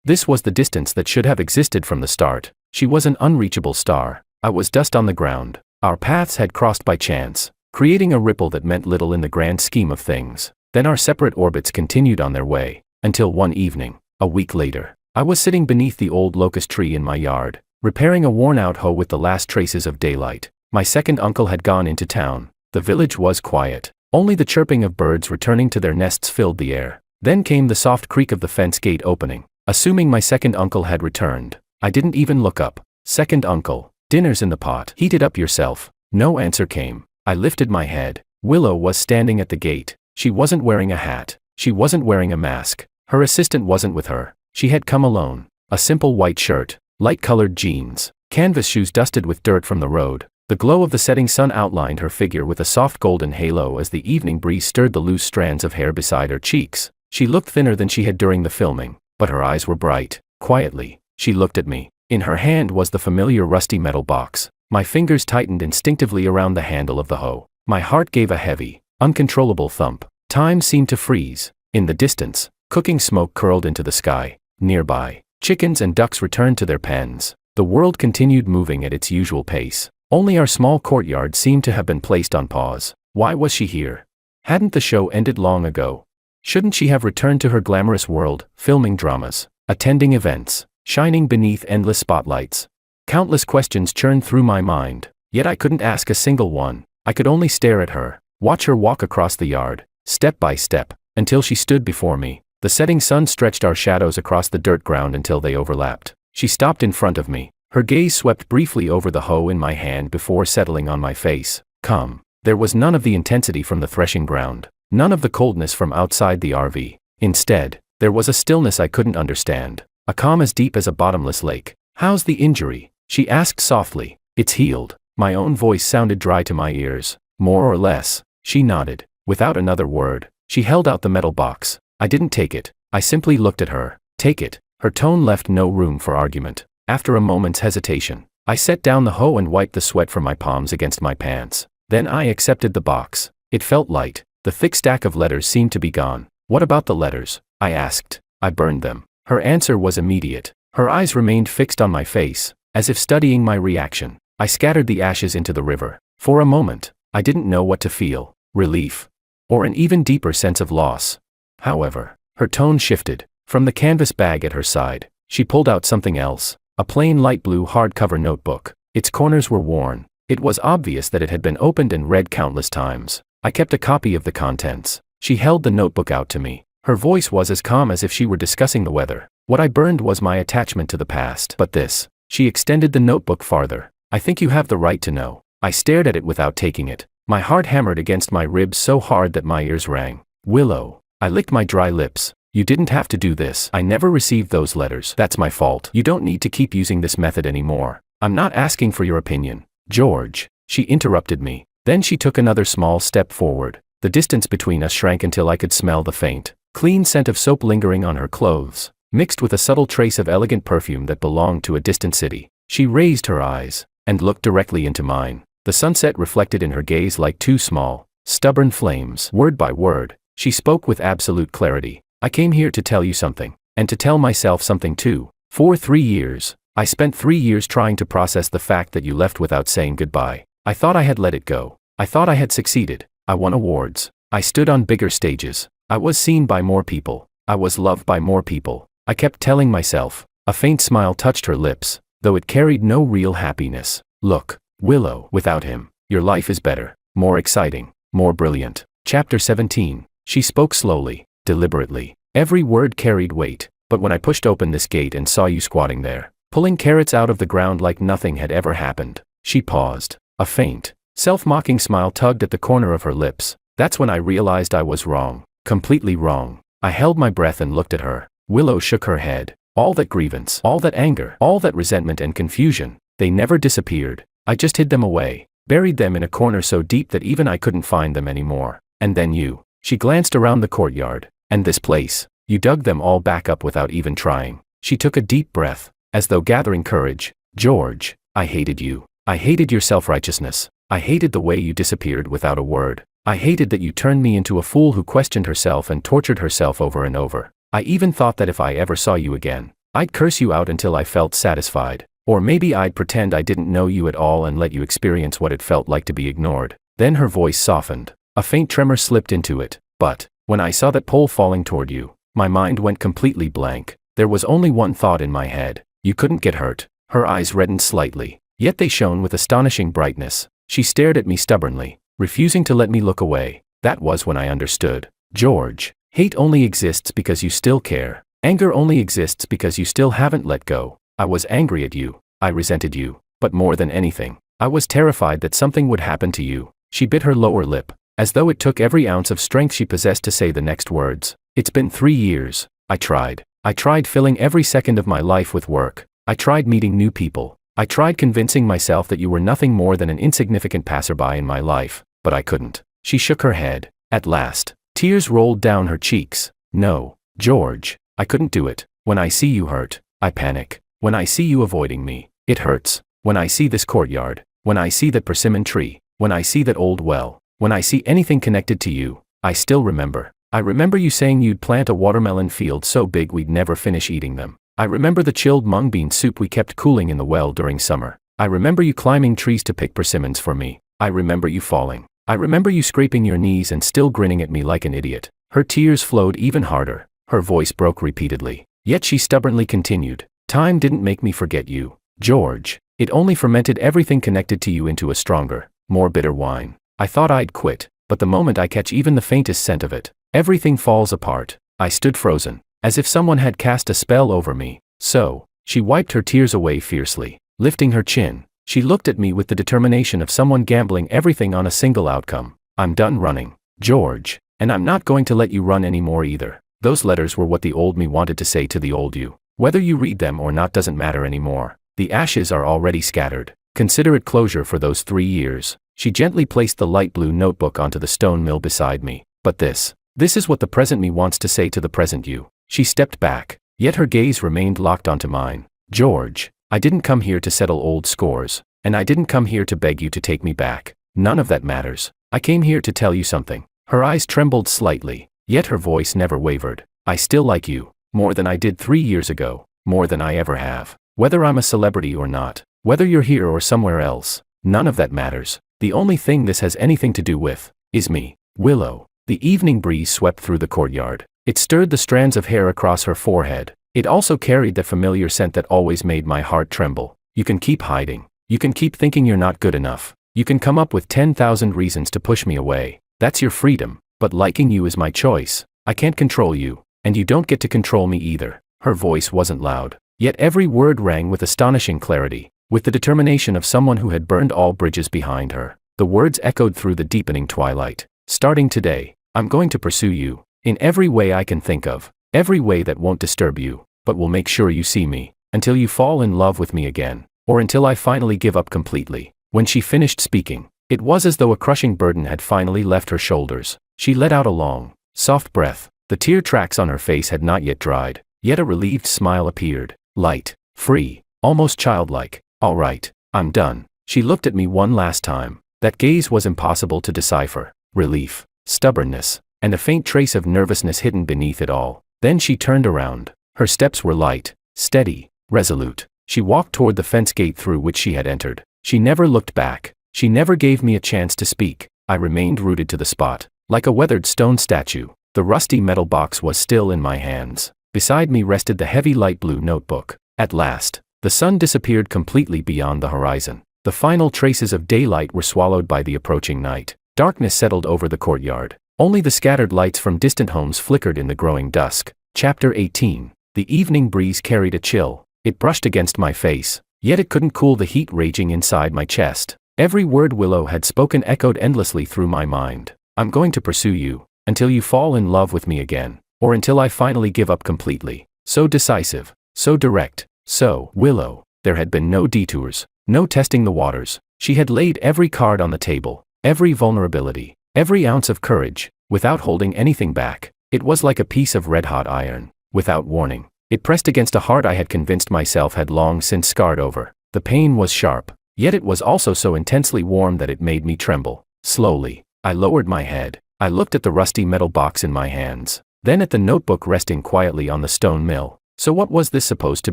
S1: This was the distance that should have existed from the start. She was an unreachable star. I was dust on the ground. Our paths had crossed by chance, creating a ripple that meant little in the grand scheme of things. Then our separate orbits continued on their way, until one evening, a week later, I was sitting beneath the old locust tree in my yard, repairing a worn-out hoe with the last traces of daylight. My second uncle had gone into town. The village was quiet. Only the chirping of birds returning to their nests filled the air. Then came the soft creak of the fence gate opening. Assuming my second uncle had returned, I didn't even look up. Second uncle, dinner's in the pot. Heat it up yourself. No answer came. I lifted my head. Willow was standing at the gate. She wasn't wearing a hat. She wasn't wearing a mask. Her assistant wasn't with her. She had come alone. A simple white shirt, light-colored jeans, canvas shoes dusted with dirt from the road. The glow of the setting sun outlined her figure with a soft golden halo as the evening breeze stirred the loose strands of hair beside her cheeks. She looked thinner than she had during the filming, but her eyes were bright. Quietly, she looked at me. In her hand was the familiar rusty metal box. My fingers tightened instinctively around the handle of the hoe. My heart gave a heavy, uncontrollable thump. Time seemed to freeze. In the distance, cooking smoke curled into the sky. Nearby, chickens and ducks returned to their pens. The world continued moving at its usual pace. Only our small courtyard seemed to have been placed on pause. Why was she here? Hadn't the show ended long ago? Shouldn't she have returned to her glamorous world, filming dramas, attending events, shining beneath endless spotlights? Countless questions churned through my mind, yet I couldn't ask a single one. I could only stare at her, watch her walk across the yard, step by step, until she stood before me. The setting sun stretched our shadows across the dirt ground until they overlapped. She stopped in front of me. Her gaze swept briefly over the hoe in my hand before settling on my face. Calm. There was none of the intensity from the threshing ground, none of the coldness from outside the RV. Instead, there was a stillness I couldn't understand, a calm as deep as a bottomless lake. How's the injury? She asked softly. It's healed. My own voice sounded dry to my ears. More or less. She nodded. Without another word, she held out the metal box. I didn't take it. I simply looked at her. Take it. Her tone left no room for argument. After a moment's hesitation, I set down the hoe and wiped the sweat from my palms against my pants. Then I accepted the box. It felt light. The thick stack of letters seemed to be gone. What about the letters? I asked. I burned them. Her answer was immediate. Her eyes remained fixed on my face, as if studying my reaction. I scattered the ashes into the river. For a moment, I didn't know what to feel. Relief. Or an even deeper sense of loss. However, her tone shifted. From the canvas bag at her side, she pulled out something else, a plain light blue hardcover notebook. Its corners were worn. It was obvious that it had been opened and read countless times. I kept a copy of the contents. She held the notebook out to me. Her voice was as calm as if she were discussing the weather. What I burned was my attachment to the past. But this. She extended the notebook farther. I think you have the right to know. I stared at it without taking it. My heart hammered against my ribs so hard that my ears rang. Willow. I licked my dry lips. You didn't have to do this. I never received those letters. That's my fault. You don't need to keep using this method anymore. I'm not asking for your opinion. George. She interrupted me. Then she took another small step forward. The distance between us shrank until I could smell the faint, clean scent of soap lingering on her clothes, mixed with a subtle trace of elegant perfume that belonged to a distant city. She raised her eyes and looked directly into mine. The sunset reflected in her gaze like two small, stubborn flames. Word by word, she spoke with absolute clarity. I came here to tell you something, and to tell myself something too. For 3 years, I spent 3 years trying to process the fact that you left without saying goodbye. I thought I had let it go. I thought I had succeeded. I won awards. I stood on bigger stages. I was seen by more people. I was loved by more people. I kept telling myself. A faint smile touched her lips, though it carried no real happiness. Look, Willow, without him, your life is better, more exciting, more brilliant. Chapter 17. She spoke slowly, deliberately. Every word carried weight, but when I pushed open this gate and saw you squatting there, pulling carrots out of the ground like nothing had ever happened, she paused. A faint, self-mocking smile tugged at the corner of her lips. That's when I realized I was wrong, completely wrong. I held my breath and looked at her. Willow shook her head. All that grievance, all that anger, all that resentment and confusion, they never disappeared. I just hid them away, buried them in a corner so deep that even I couldn't find them anymore. And then you. She glanced around the courtyard. And this place. You dug them all back up without even trying. She took a deep breath, as though gathering courage. George, I hated you. I hated your self-righteousness. I hated the way you disappeared without a word. I hated that you turned me into a fool who questioned herself and tortured herself over and over. I even thought that if I ever saw you again, I'd curse you out until I felt satisfied. Or maybe I'd pretend I didn't know you at all and let you experience what it felt like to be ignored. Then her voice softened. A faint tremor slipped into it. But, when I saw that pole falling toward you, my mind went completely blank. There was only one thought in my head. You couldn't get hurt. Her eyes reddened slightly, yet they shone with astonishing brightness. She stared at me stubbornly, refusing to let me look away. That was when I understood. George, hate only exists because you still care. Anger only exists because you still haven't let go. I was angry at you. I resented you. But more than anything, I was terrified that something would happen to you. She bit her lower lip, as though it took every ounce of strength she possessed to say the next words. It's been 3 years. I tried. I tried filling every second of my life with work. I tried meeting new people. I tried convincing myself that you were nothing more than an insignificant passerby in my life, but I couldn't. She shook her head. At last, tears rolled down her cheeks. No, George, I couldn't do it. When I see you hurt, I panic. When I see you avoiding me, it hurts. When I see this courtyard, when I see that persimmon tree, when I see that old well, when I see anything connected to you, I still remember. I remember you saying you'd plant a watermelon field so big we'd never finish eating them. I remember the chilled mung bean soup we kept cooling in the well during summer. I remember you climbing trees to pick persimmons for me. I remember you falling. I remember you scraping your knees and still grinning at me like an idiot. Her tears flowed even harder. Her voice broke repeatedly. Yet she stubbornly continued. Time didn't make me forget you, George. It only fermented everything connected to you into a stronger, more bitter wine. I thought I'd quit, but the moment I catch even the faintest scent of it, everything falls apart. I stood frozen, as if someone had cast a spell over me. So, she wiped her tears away fiercely. Lifting her chin, she looked at me with the determination of someone gambling everything on a single outcome. I'm done running, George, and I'm not going to let you run anymore either. Those letters were what the old me wanted to say to the old you. Whether you read them or not doesn't matter anymore. The ashes are already scattered. Consider it closure for those 3 years. She gently placed the light blue notebook onto the stone mill beside me. But this is what the present me wants to say to the present you. She stepped back, yet her gaze remained locked onto mine. George, I didn't come here to settle old scores, and I didn't come here to beg you to take me back. None of that matters. I came here to tell you something. Her eyes trembled slightly, yet her voice never wavered. I still like you, more than I did 3 years ago, more than I ever have. Whether I'm a celebrity or not, whether you're here or somewhere else, none of that matters. The only thing this has anything to do with is me, Willow. The evening breeze swept through the courtyard, It stirred the strands of hair across her forehead. It also carried that familiar scent that always made my heart tremble. You can keep hiding. You can keep thinking you're not good enough. You can come up with 10,000 reasons to push me away. That's your freedom. But liking you is my choice. I can't control you, and you don't get to control me either. Her voice wasn't loud, yet every word rang with astonishing clarity, with the determination of someone who had burned all bridges behind her. The words echoed through the deepening twilight. Starting today, I'm going to pursue you, in every way I can think of, every way that won't disturb you, but will make sure you see me, until you fall in love with me again, or until I finally give up completely. When she finished speaking, it was as though a crushing burden had finally left her shoulders. She let out a long, soft breath. The tear tracks on her face had not yet dried, yet a relieved smile appeared, light, free, almost childlike. All right, I'm done. She looked at me one last time. That gaze was impossible to decipher. Relief, stubbornness, and a faint trace of nervousness hidden beneath it all. Then she turned around. Her steps were light, steady, resolute. She walked toward the fence gate through which she had entered. She never looked back. She never gave me a chance to speak. I remained rooted to the spot, like a weathered stone statue. The rusty metal box was still in my hands. Beside me rested the heavy light blue notebook. At last, the sun disappeared completely beyond the horizon. The final traces of daylight were swallowed by the approaching night. Darkness settled over the courtyard. Only the scattered lights from distant homes flickered in the growing dusk. Chapter 18. The evening breeze carried a chill. It brushed against my face, yet it couldn't cool the heat raging inside my chest. Every word Willow had spoken echoed endlessly through my mind. I'm going to pursue you, until you fall in love with me again, or until I finally give up completely. So decisive, so direct, so, Willow. There had been no detours, no testing the waters. She had laid every card on the table, every vulnerability, every ounce of courage, without holding anything back. It was like a piece of red-hot iron, without warning. It pressed against a heart I had convinced myself had long since scarred over. The pain was sharp, yet it was also so intensely warm that it made me tremble. Slowly, I lowered my head. I looked at the rusty metal box in my hands, then at the notebook resting quietly on the stone mill. So what was this supposed to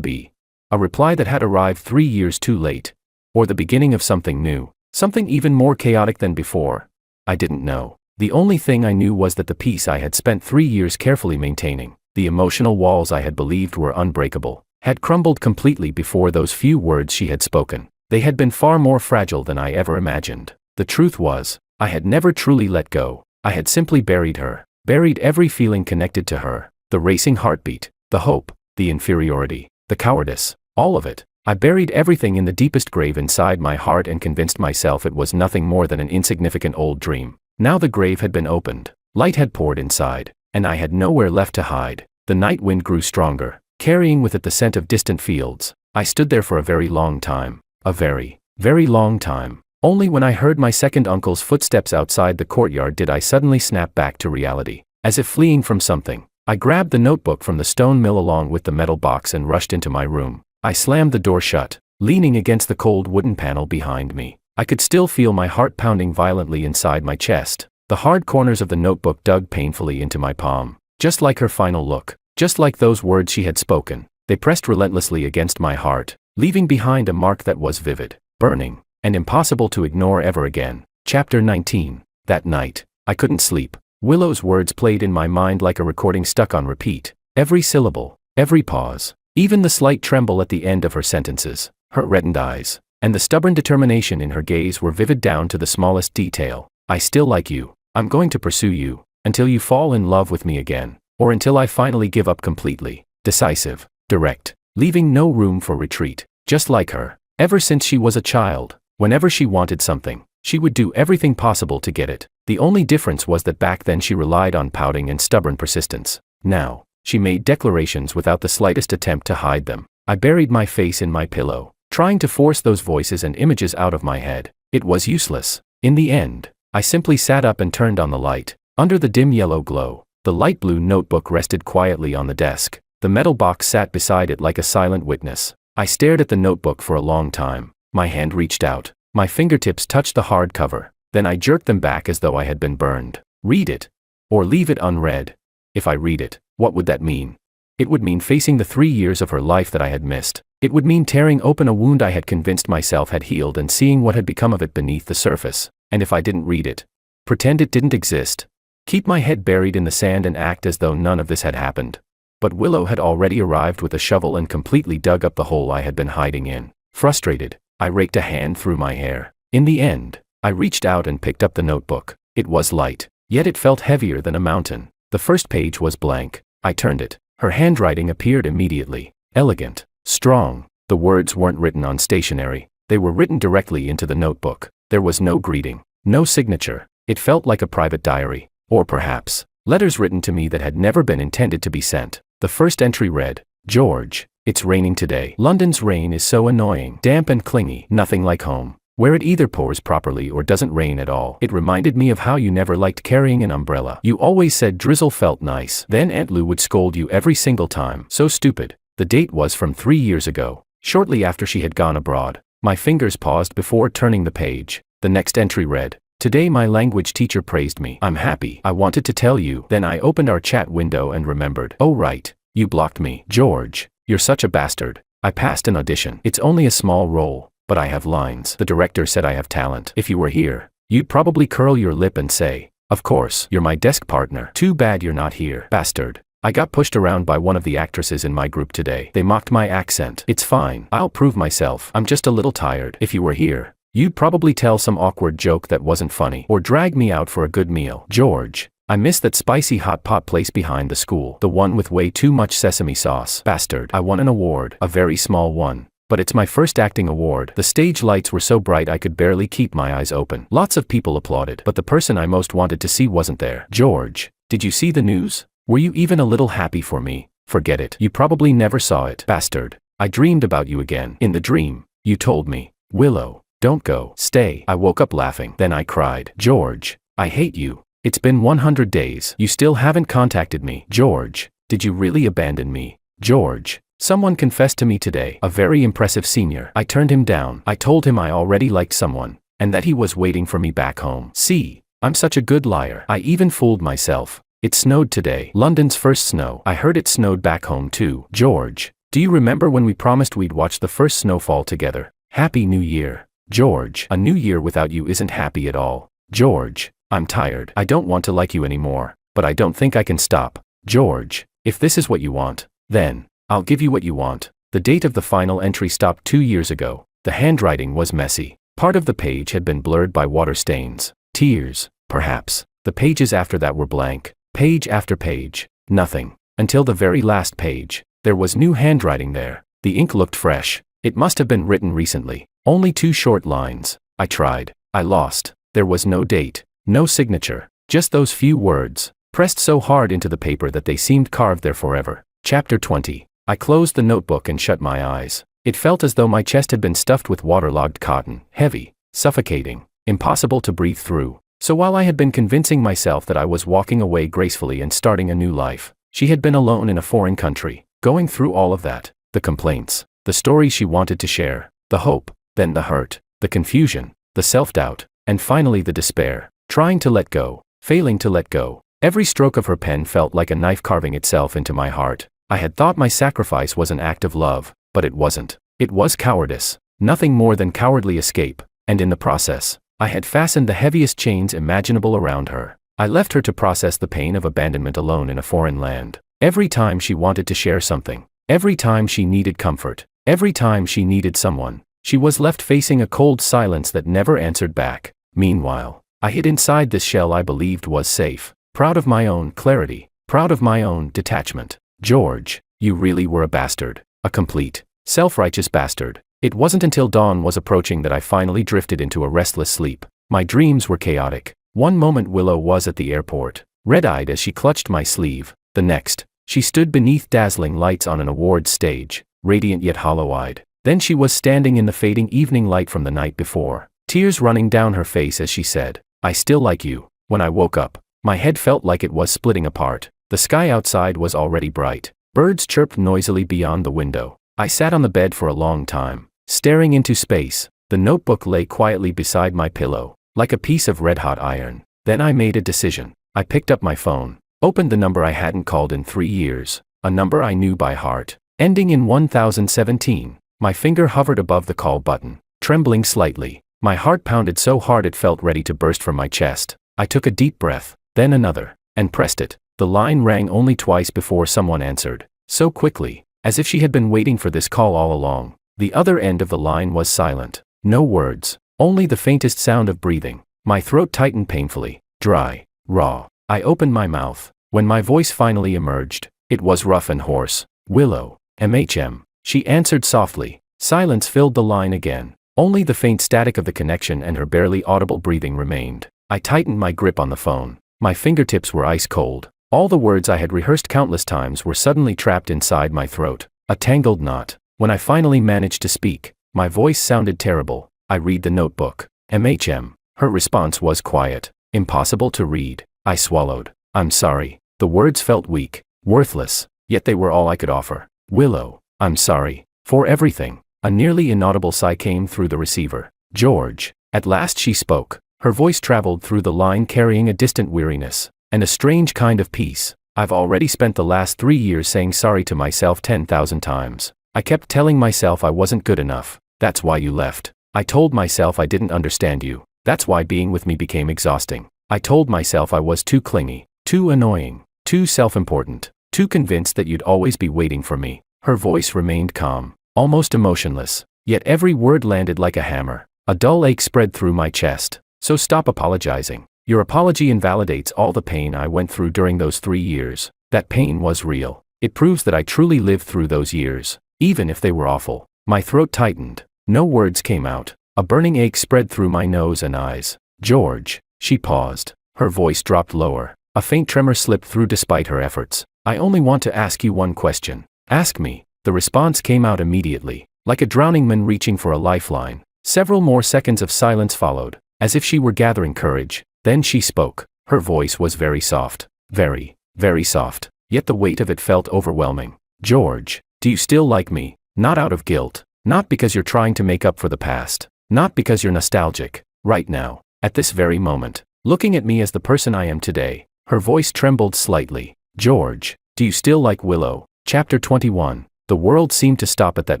S1: be? A reply that had arrived 3 years too late? Or the beginning of something new, something even more chaotic than before? I didn't know. The only thing I knew was that the peace I had spent 3 years carefully maintaining, the emotional walls I had believed were unbreakable, had crumbled completely before those few words she had spoken. They had been far more fragile than I ever imagined. The truth was, I had never truly let go. I had simply buried her, buried every feeling connected to her, the racing heartbeat, the hope, the inferiority, the cowardice, all of it. I buried everything in the deepest grave inside my heart and convinced myself it was nothing more than an insignificant old dream. Now the grave had been opened, light had poured inside, and I had nowhere left to hide. The night wind grew stronger, carrying with it the scent of distant fields. I stood there for a very long time, a very, very long time. Only when I heard my second uncle's footsteps outside the courtyard did I suddenly snap back to reality. As if fleeing from something, I grabbed the notebook from the stone mill along with the metal box and rushed into my room. I slammed the door shut, leaning against the cold wooden panel behind me. I could still feel my heart pounding violently inside my chest. The hard corners of the notebook dug painfully into my palm. Just like her final look, just like those words she had spoken, they pressed relentlessly against my heart, leaving behind a mark that was vivid, burning, and impossible to ignore ever again. Chapter 19. That night, I couldn't sleep. Willow's words played in my mind like a recording stuck on repeat. Every syllable, every pause, even the slight tremble at the end of her sentences, her reddened eyes, and the stubborn determination in her gaze were vivid down to the smallest detail. I still like you. I'm going to pursue you, until you fall in love with me again, or until I finally give up completely. Decisive, direct, leaving no room for retreat. Just like her, ever since she was a child, whenever she wanted something, she would do everything possible to get it. The only difference was that back then she relied on pouting and stubborn persistence. Now, she made declarations without the slightest attempt to hide them. I buried my face in my pillow, trying to force those voices and images out of my head. It was useless. In the end, I simply sat up and turned on the light. Under the dim yellow glow, the light blue notebook rested quietly on the desk. The metal box sat beside it like a silent witness. I stared at the notebook for a long time. My hand reached out. My fingertips touched the hard cover. Then I jerked them back as though I had been burned. Read it. Or leave it unread. If I read it, what would that mean? It would mean facing the 3 years of her life that I had missed. It would mean tearing open a wound I had convinced myself had healed and seeing what had become of it beneath the surface. And if I didn't read it, pretend it didn't exist, keep my head buried in the sand and act as though none of this had happened. But Willow had already arrived with a shovel and completely dug up the hole I had been hiding in. Frustrated, I raked a hand through my hair. In the end, I reached out and picked up the notebook. It was light, yet it felt heavier than a mountain. The first page was blank. I turned it. Her handwriting appeared immediately. Elegant, strong. The words weren't written on stationery. They were written directly into the notebook. There was no greeting, no signature. It felt like a private diary. Or perhaps, letters written to me that had never been intended to be sent. The first entry read, George, it's raining today. London's rain is so annoying. Damp and clingy. Nothing like home, where it either pours properly or doesn't rain at all. It reminded me of how you never liked carrying an umbrella. You always said drizzle felt nice. Then Aunt Lou would scold you every single time. So stupid. The date was from 3 years ago, shortly after she had gone abroad. My fingers paused before turning the page. The next entry read, Today my language teacher praised me. I'm happy. I wanted to tell you. Then I opened our chat window and remembered. Oh right, you blocked me. George, you're such a bastard. I passed an audition. It's only a small role, but I have lines. The director said I have talent. If you were here, you'd probably curl your lip and say, of course, you're my desk partner. Too bad you're not here. Bastard. I got pushed around by one of the actresses in my group today. They mocked my accent. It's fine. I'll prove myself. I'm just a little tired. If you were here, you'd probably tell some awkward joke that wasn't funny, or drag me out for a good meal. George, I miss that spicy hot pot place behind the school. The one with way too much sesame sauce. Bastard. I won an award. A very small one. But it's my first acting award. The stage lights were so bright I could barely keep my eyes open. Lots of people applauded, but the person I most wanted to see wasn't there. George, did you see the news? Were you even a little happy for me? Forget it. You probably never saw it. Bastard. I dreamed about you again. In the dream, you told me, Willow, don't go. Stay. I woke up laughing. Then I cried. George, I hate you. It's been 100 days. You still haven't contacted me. George, did you really abandon me? George, someone confessed to me today. A very impressive senior. I turned him down. I told him I already liked someone, and that he was waiting for me back home. See, I'm such a good liar. I even fooled myself. It snowed today. London's first snow. I heard it snowed back home too. George, do you remember when we promised we'd watch the first snowfall together? Happy New Year. George, a new year without you isn't happy at all. George, I'm tired. I don't want to like you anymore, but I don't think I can stop. George, if this is what you want, then I'll give you what you want. The date of the final entry stopped 2 years ago. The handwriting was messy. Part of the page had been blurred by water stains. Tears, perhaps. The pages after that were blank. Page after page, nothing. Until the very last page, there was new handwriting there. The ink looked fresh. It must have been written recently. Only 2 short lines. I tried. I lost. There was no date, no signature, just those few words, pressed so hard into the paper that they seemed carved there forever. Chapter 20. I closed the notebook and shut my eyes. It felt as though my chest had been stuffed with waterlogged cotton, heavy, suffocating, impossible to breathe through. So while I had been convincing myself that I was walking away gracefully and starting a new life, she had been alone in a foreign country, going through all of that, the complaints, the stories she wanted to share, the hope, then the hurt, the confusion, the self-doubt, and finally the despair, trying to let go, failing to let go. Every stroke of her pen felt like a knife carving itself into my heart. I had thought my sacrifice was an act of love, but it wasn't. It was cowardice, nothing more than cowardly escape, and in the process, I had fastened the heaviest chains imaginable around her. I left her to process the pain of abandonment alone in a foreign land. Every time she wanted to share something, every time she needed comfort, every time she needed someone, she was left facing a cold silence that never answered back. Meanwhile, I hid inside this shell I believed was safe, proud of my own clarity, proud of my own detachment. George, you really were a bastard, a complete, self-righteous bastard. It wasn't until dawn was approaching that I finally drifted into a restless sleep. My dreams were chaotic. One moment Willow was at the airport, red-eyed as she clutched my sleeve. The next, she stood beneath dazzling lights on an awards stage, radiant yet hollow-eyed. Then she was standing in the fading evening light from the night before, tears running down her face as she said, I still like you. When I woke up, my head felt like it was splitting apart. The sky outside was already bright. Birds chirped noisily beyond the window. I sat on the bed for a long time, staring into space. The notebook lay quietly beside my pillow, like a piece of red-hot iron. Then I made a decision. I picked up my phone, opened the number I hadn't called in 3 years, a number I knew by heart, ending in 1017. My finger hovered above the call button, trembling slightly. My heart pounded so hard it felt ready to burst from my chest. I took a deep breath. then another, and pressed it. The line rang only twice before someone answered, so quickly, as if she had been waiting for this call all along. The other end of the line was silent. No words, only the faintest sound of breathing. My throat tightened painfully, dry, raw. I opened my mouth. When my voice finally emerged, it was rough and hoarse. "Willow, MHM," she answered softly. Silence filled the line again. Only the faint static of the connection and her barely audible breathing remained. I tightened my grip on the phone. My fingertips were ice cold. All the words I had rehearsed countless times were suddenly trapped inside my throat, a tangled knot. When I finally managed to speak, my voice sounded terrible. "I read the notebook. MHM. Her response was quiet. "Impossible to read." I swallowed. "I'm sorry." The words felt weak, worthless, yet they were all I could offer. "Willow, I'm sorry. For everything." A nearly inaudible sigh came through the receiver. "George." At last she spoke. Her voice traveled through the line carrying a distant weariness, and a strange kind of peace. "I've already spent the last 3 years saying sorry to myself 10,000 times. I kept telling myself I wasn't good enough. That's why you left. I told myself I didn't understand you. That's why being with me became exhausting. I told myself I was too clingy, too annoying, too self-important, too convinced that you'd always be waiting for me." Her voice remained calm, almost emotionless, yet every word landed like a hammer. A dull ache spread through my chest. "So stop apologizing. Your apology invalidates all the pain I went through during those 3 years. That pain was real. It proves that I truly lived through those years, even if they were awful." My throat tightened. No words came out. A burning ache spread through my nose and eyes. "George." She paused. Her voice dropped lower. A faint tremor slipped through despite her efforts. "I only want to ask you one question." "Ask me." The response came out immediately, like a drowning man reaching for a lifeline. Several more seconds of silence followed, as if she were gathering courage. Then she spoke. Her voice was very soft. Very, very soft, yet the weight of it felt overwhelming. "George, do you still like me? Not out of guilt. Not because you're trying to make up for the past. Not because you're nostalgic. Right now, at this very moment, looking at me as the person I am today." Her voice trembled slightly. "George, do you still like Willow?" Chapter 21. The world seemed to stop at that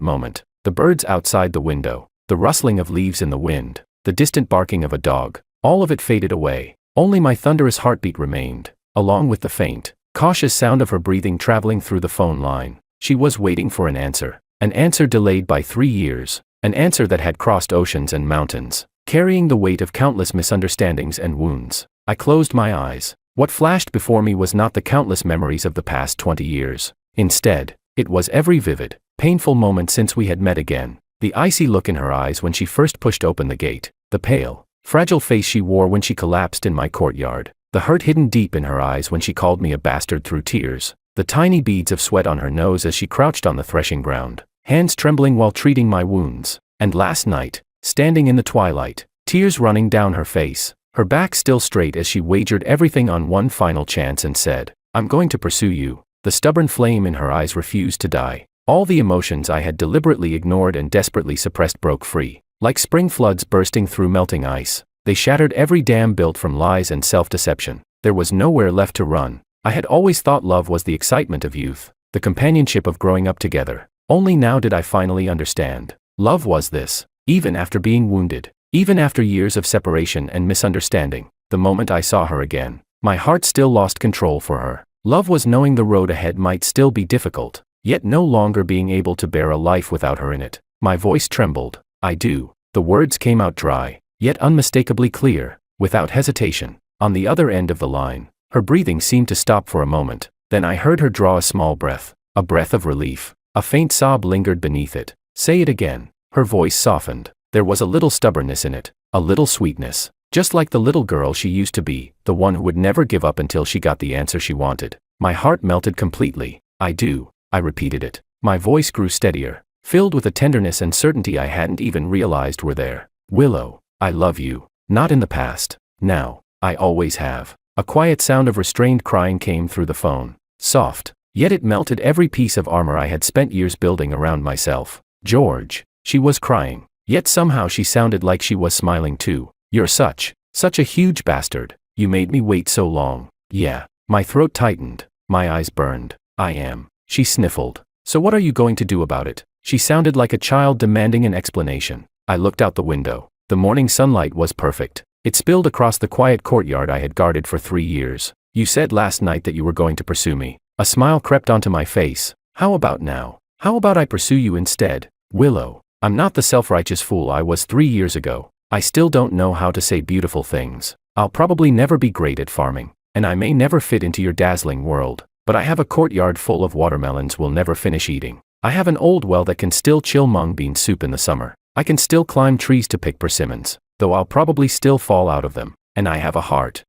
S1: moment. The birds outside the window, the rustling of leaves in the wind, the distant barking of a dog, all of it faded away. Only my thunderous heartbeat remained, along with the faint, cautious sound of her breathing traveling through the phone line. She was waiting for an answer delayed by 3 years, an answer that had crossed oceans and mountains, carrying the weight of countless misunderstandings and wounds. I closed my eyes. What flashed before me was not the countless memories of the past 20 years. Instead, it was every vivid, painful moment since we had met again. The icy look in her eyes when she first pushed open the gate, the pale, fragile face she wore when she collapsed in my courtyard, the hurt hidden deep in her eyes when she called me a bastard through tears, the tiny beads of sweat on her nose as she crouched on the threshing ground, hands trembling while treating my wounds, and last night, standing in the twilight, tears running down her face, her back still straight as she wagered everything on one final chance and said, "I'm going to pursue you." The stubborn flame in her eyes refused to die. All the emotions I had deliberately ignored and desperately suppressed broke free. Like spring floods bursting through melting ice, they shattered every dam built from lies and self-deception. There was nowhere left to run. I had always thought love was the excitement of youth, the companionship of growing up together. Only now did I finally understand. Love was this. Even after being wounded, even after years of separation and misunderstanding, the moment I saw her again, my heart still lost control for her. Love was knowing the road ahead might still be difficult, yet no longer being able to bear a life without her in it. My voice trembled. "I do." The words came out dry, yet unmistakably clear, without hesitation. On the other end of the line, her breathing seemed to stop for a moment. Then I heard her draw a small breath, a breath of relief. A faint sob lingered beneath it. "Say it again." Her voice softened. There was a little stubbornness in it, a little sweetness. Just like the little girl she used to be, the one who would never give up until she got the answer she wanted. My heart melted completely. "I do." I repeated it. My voice grew steadier, filled with a tenderness and certainty I hadn't even realized were there. "Willow, I love you. Not in the past. Now. I always have." A quiet sound of restrained crying came through the phone. Soft, yet it melted every piece of armor I had spent years building around myself. "George." She was crying, yet somehow she sounded like she was smiling too. "You're such a huge bastard. You made me wait so long." "Yeah." My throat tightened. My eyes burned. "I am." She sniffled. "So what are you going to do about it?" She sounded like a child demanding an explanation. I looked out the window. The morning sunlight was perfect. It spilled across the quiet courtyard I had guarded for 3 years. You said last night that you were going to pursue me. A smile crept onto my face. How about now? How about I pursue you instead? Willow, I'm not the self-righteous fool I was 3 years ago. I still don't know how to say beautiful things. I'll probably never be great at farming, and I may never fit into your dazzling world, but I have a courtyard full of watermelons we'll never finish eating. I have an old well that can still chill mung bean soup in the summer. I can still climb trees to pick persimmons, though I'll probably still fall out of them. And I have a heart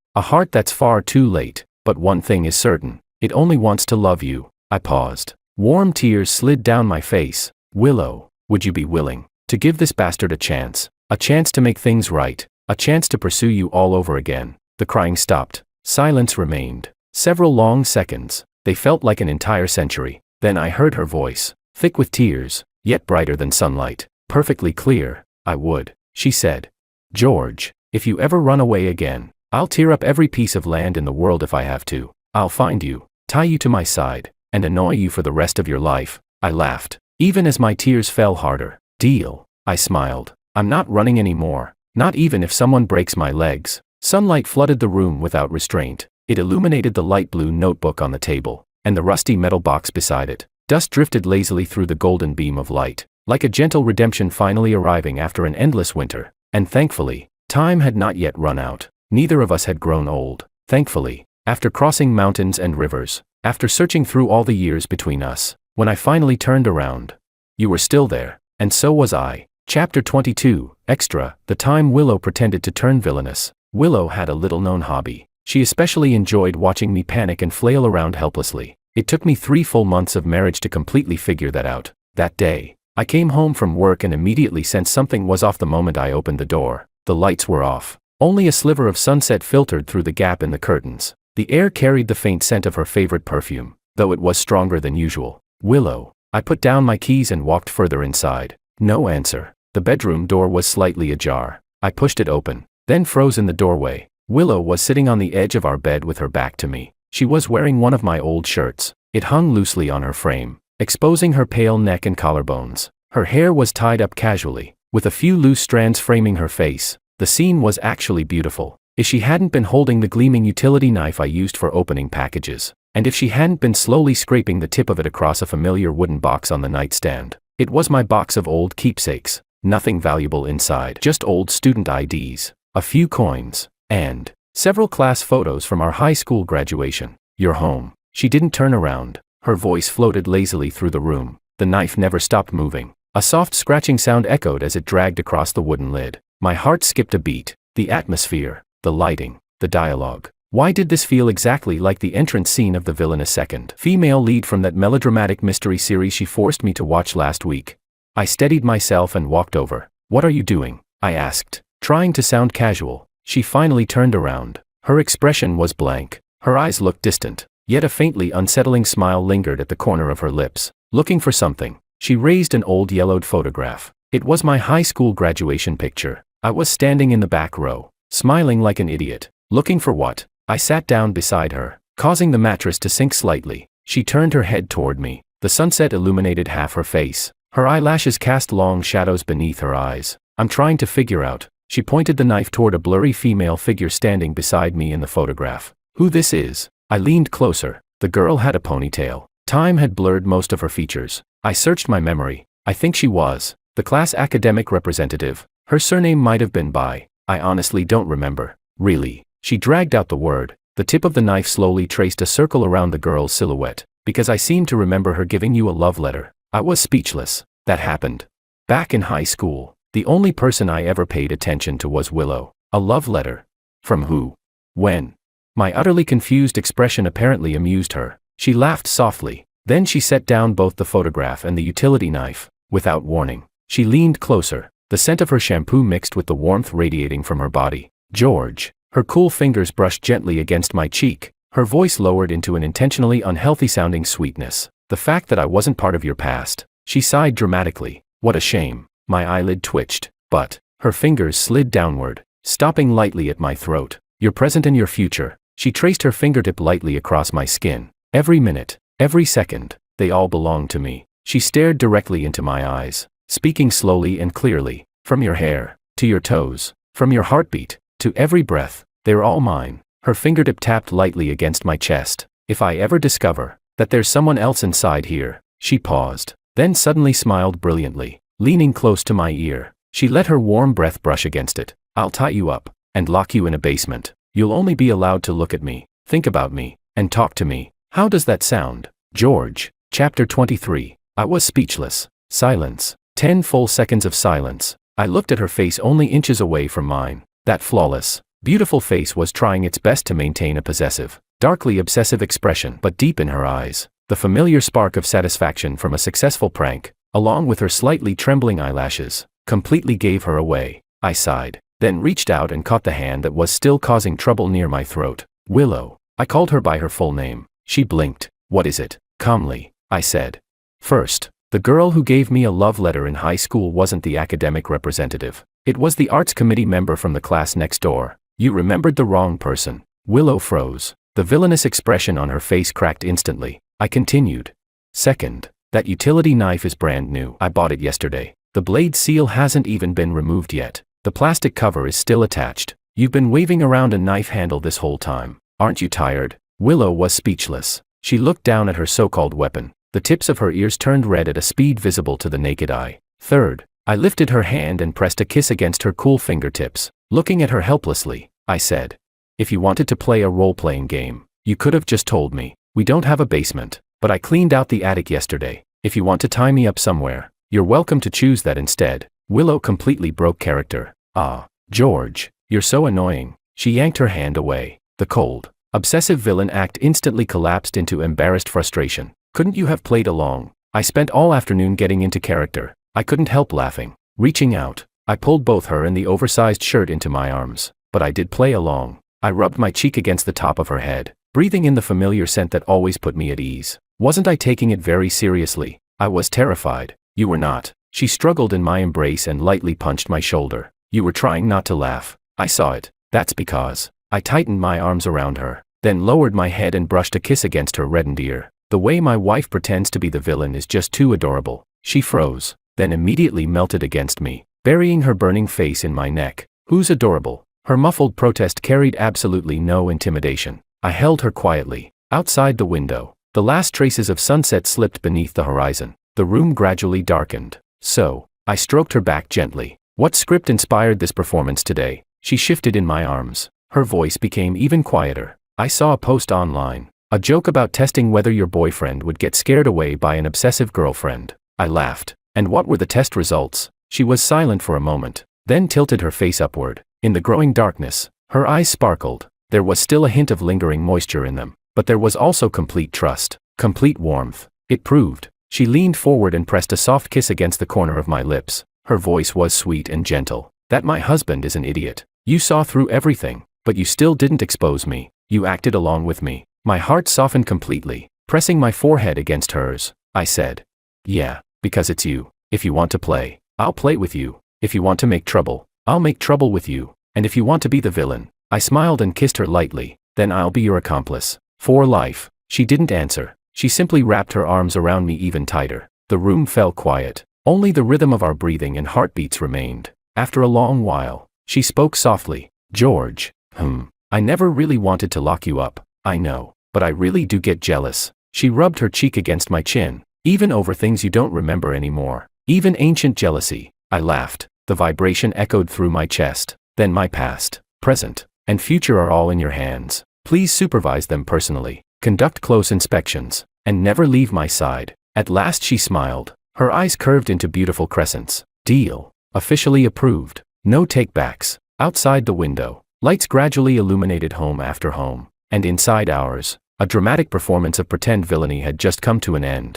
S1: that's far too late, but one thing is certain, it only wants to love you. I paused. Warm tears slid down my face. Willow, would you be willing to give this bastard a chance to make things right, a chance to pursue you all over again? The crying stopped. Silence remained. Several long seconds. They felt like an entire century. Then I heard her voice, thick with tears, yet brighter than sunlight, perfectly clear. I would, she said. George, if you ever run away again, I'll tear up every piece of land in the world if I have to. I'll find you, tie you to my side, and annoy you for the rest of your life. I laughed, even as my tears fell harder. Deal, I smiled. I'm not running anymore, not even if someone breaks my legs. Sunlight flooded the room without restraint. It illuminated the light blue notebook on the table, and the rusty metal box beside it. Dust drifted lazily through the golden beam of light, like a gentle redemption finally arriving after an endless winter. And thankfully, time had not yet run out. Neither of us had grown old. Thankfully, after crossing mountains and rivers, after searching through all the years between us, when I finally turned around, you were still there, and so was I. Chapter 22, Extra, the time Willow pretended to turn villainous. Willow had a little-known hobby. She especially enjoyed watching me panic and flail around helplessly. It took me 3 full months of marriage to completely figure that out. That day, I came home from work and immediately sensed something was off the moment I opened the door. The lights were off. Only a sliver of sunset filtered through the gap in the curtains. The air carried the faint scent of her favorite perfume, though it was stronger than usual. Willow. I put down my keys and walked further inside. No answer. The bedroom door was slightly ajar. I pushed it open, then froze in the doorway. Willow was sitting on the edge of our bed with her back to me. She was wearing one of my old shirts. It hung loosely on her frame, exposing her pale neck and collarbones. Her hair was tied up casually, with a few loose strands framing her face. The scene was actually beautiful. If she hadn't been holding the gleaming utility knife I used for opening packages, and if she hadn't been slowly scraping the tip of it across a familiar wooden box on the nightstand. It was my box of old keepsakes. Nothing valuable inside, just old student IDs, a few coins, and several class photos from our high school graduation. You're home. She didn't turn around. Her voice floated lazily through the room. The knife never stopped moving. A soft scratching sound echoed as it dragged across the wooden lid. My heart skipped a beat. The atmosphere, the lighting, the dialogue. Why did this feel exactly like the entrance scene of the villainous second female lead from that melodramatic mystery series she forced me to watch last week? I steadied myself and walked over. What are you doing? I asked, trying to sound casual. She finally turned around. Her expression was blank. Her eyes looked distant, yet a faintly unsettling smile lingered at the corner of her lips. Looking for something, she raised an old yellowed photograph. It was my high school graduation picture. I was standing in the back row, smiling like an idiot. Looking for what? I sat down beside her, causing the mattress to sink slightly. She turned her head toward me. The sunset illuminated half her face. Her eyelashes cast long shadows beneath her eyes. I'm trying to figure out. She pointed the knife toward a blurry female figure standing beside me in the photograph. Who this is? I leaned closer. The girl had a ponytail. Time had blurred most of her features. I searched my memory. I think she was the class academic representative. Her surname might have been Bai. I honestly don't remember. Really? She dragged out the word. The tip of the knife slowly traced a circle around the girl's silhouette. Because I seemed to remember her giving you a love letter. I was speechless. That happened back in high school. The only person I ever paid attention to was Willow. A love letter? From who? When? My utterly confused expression apparently amused her. She laughed softly. Then she set down both the photograph and the utility knife. Without warning, she leaned closer. The scent of her shampoo mixed with the warmth radiating from her body. George. Her cool fingers brushed gently against my cheek. Her voice lowered into an intentionally unhealthy-sounding sweetness. The fact that I wasn't part of your past. She sighed dramatically. What a shame. My eyelid twitched, but her fingers slid downward, stopping lightly at my throat. Your present and your future. She traced her fingertip lightly across my skin. Every minute, every second, they all belong to me. She stared directly into my eyes, speaking slowly and clearly. From your hair, to your toes, from your heartbeat, to To every breath, they're all mine. Her fingertip tapped lightly against my chest. If I ever discover that there's someone else inside here. She paused, then suddenly smiled brilliantly, leaning close to my ear. She let her warm breath brush against it. I'll tie you up and lock you in a basement. You'll only be allowed to look at me, think about me, and talk to me. How does that sound, George? Chapter 23. I was speechless. Silence. 10 full seconds of silence. I looked at her face only inches away from mine. That flawless, beautiful face was trying its best to maintain a possessive, darkly obsessive expression, but deep in her eyes, the familiar spark of satisfaction from a successful prank, along with her slightly trembling eyelashes, completely gave her away. I sighed, then reached out and caught the hand that was still causing trouble near my throat. Willow. I called her by her full name. She blinked. What is it? Calmly, I said. First, the girl who gave me a love letter in high school wasn't the academic representative. It was the arts committee member from the class next door. You remembered the wrong person. Willow froze. The villainous expression on her face cracked instantly. I continued. Second, that utility knife is brand new. I bought it yesterday. The blade seal hasn't even been removed yet. The plastic cover is still attached. You've been waving around a knife handle this whole time. Aren't you tired? Willow was speechless. She looked down at her so-called weapon. The tips of her ears turned red at a speed visible to the naked eye. Third, I lifted her hand and pressed a kiss against her cool fingertips. Looking at her helplessly, I said, if you wanted to play a role-playing game, you could have just told me. We don't have a basement, but I cleaned out the attic yesterday. If you want to tie me up somewhere, you're welcome to choose that instead. Willow completely broke character. Ah, George, you're so annoying. She yanked her hand away. The cold, obsessive villain act instantly collapsed into embarrassed frustration. Couldn't you have played along? I spent all afternoon getting into character. I couldn't help laughing. Reaching out, I pulled both her and the oversized shirt into my arms. But I did play along. I rubbed my cheek against the top of her head, breathing in the familiar scent that always put me at ease. Wasn't I taking it very seriously? I was terrified. You were not. She struggled in my embrace and lightly punched my shoulder. You were trying not to laugh. I saw it. That's because. I tightened my arms around her, then lowered my head and brushed a kiss against her reddened ear. The way my wife pretends to be the villain is just too adorable. She froze, then immediately melted against me, burying her burning face in my neck. Who's adorable? Her muffled protest carried absolutely no intimidation. I held her quietly. Outside the window, the last traces of sunset slipped beneath the horizon. The room gradually darkened. So, I stroked her back gently. What script inspired this performance today? She shifted in my arms. Her voice became even quieter. I saw a post online. A joke about testing whether your boyfriend would get scared away by an obsessive girlfriend. I laughed. And what were the test results? She was silent for a moment, then tilted her face upward. In the growing darkness, her eyes sparkled. There was still a hint of lingering moisture in them, but there was also complete trust, complete warmth. It proved. She leaned forward and pressed a soft kiss against the corner of my lips. Her voice was sweet and gentle. That my husband is an idiot. You saw through everything, but you still didn't expose me. You acted along with me. My heart softened completely. Pressing my forehead against hers, I said, yeah, because it's you. If you want to play, I'll play with you. If you want to make trouble, I'll make trouble with you. And if you want to be the villain, I smiled and kissed her lightly, then I'll be your accomplice. For life. She didn't answer. She simply wrapped her arms around me even tighter. The room fell quiet. Only the rhythm of our breathing and heartbeats remained. After a long while, she spoke softly. George, I never really wanted to lock you up. I know, but I really do get jealous. She rubbed her cheek against my chin. Even over things you don't remember anymore. Even ancient jealousy. I laughed. The vibration echoed through my chest. Then my past, present, and future are all in your hands. Please supervise them personally. Conduct close inspections, and never leave my side. At last she smiled. Her eyes curved into beautiful crescents. Deal. Officially approved. No takebacks. Outside the window, lights gradually illuminated home after home. And inside ours, a dramatic performance of pretend villainy had just come to an end.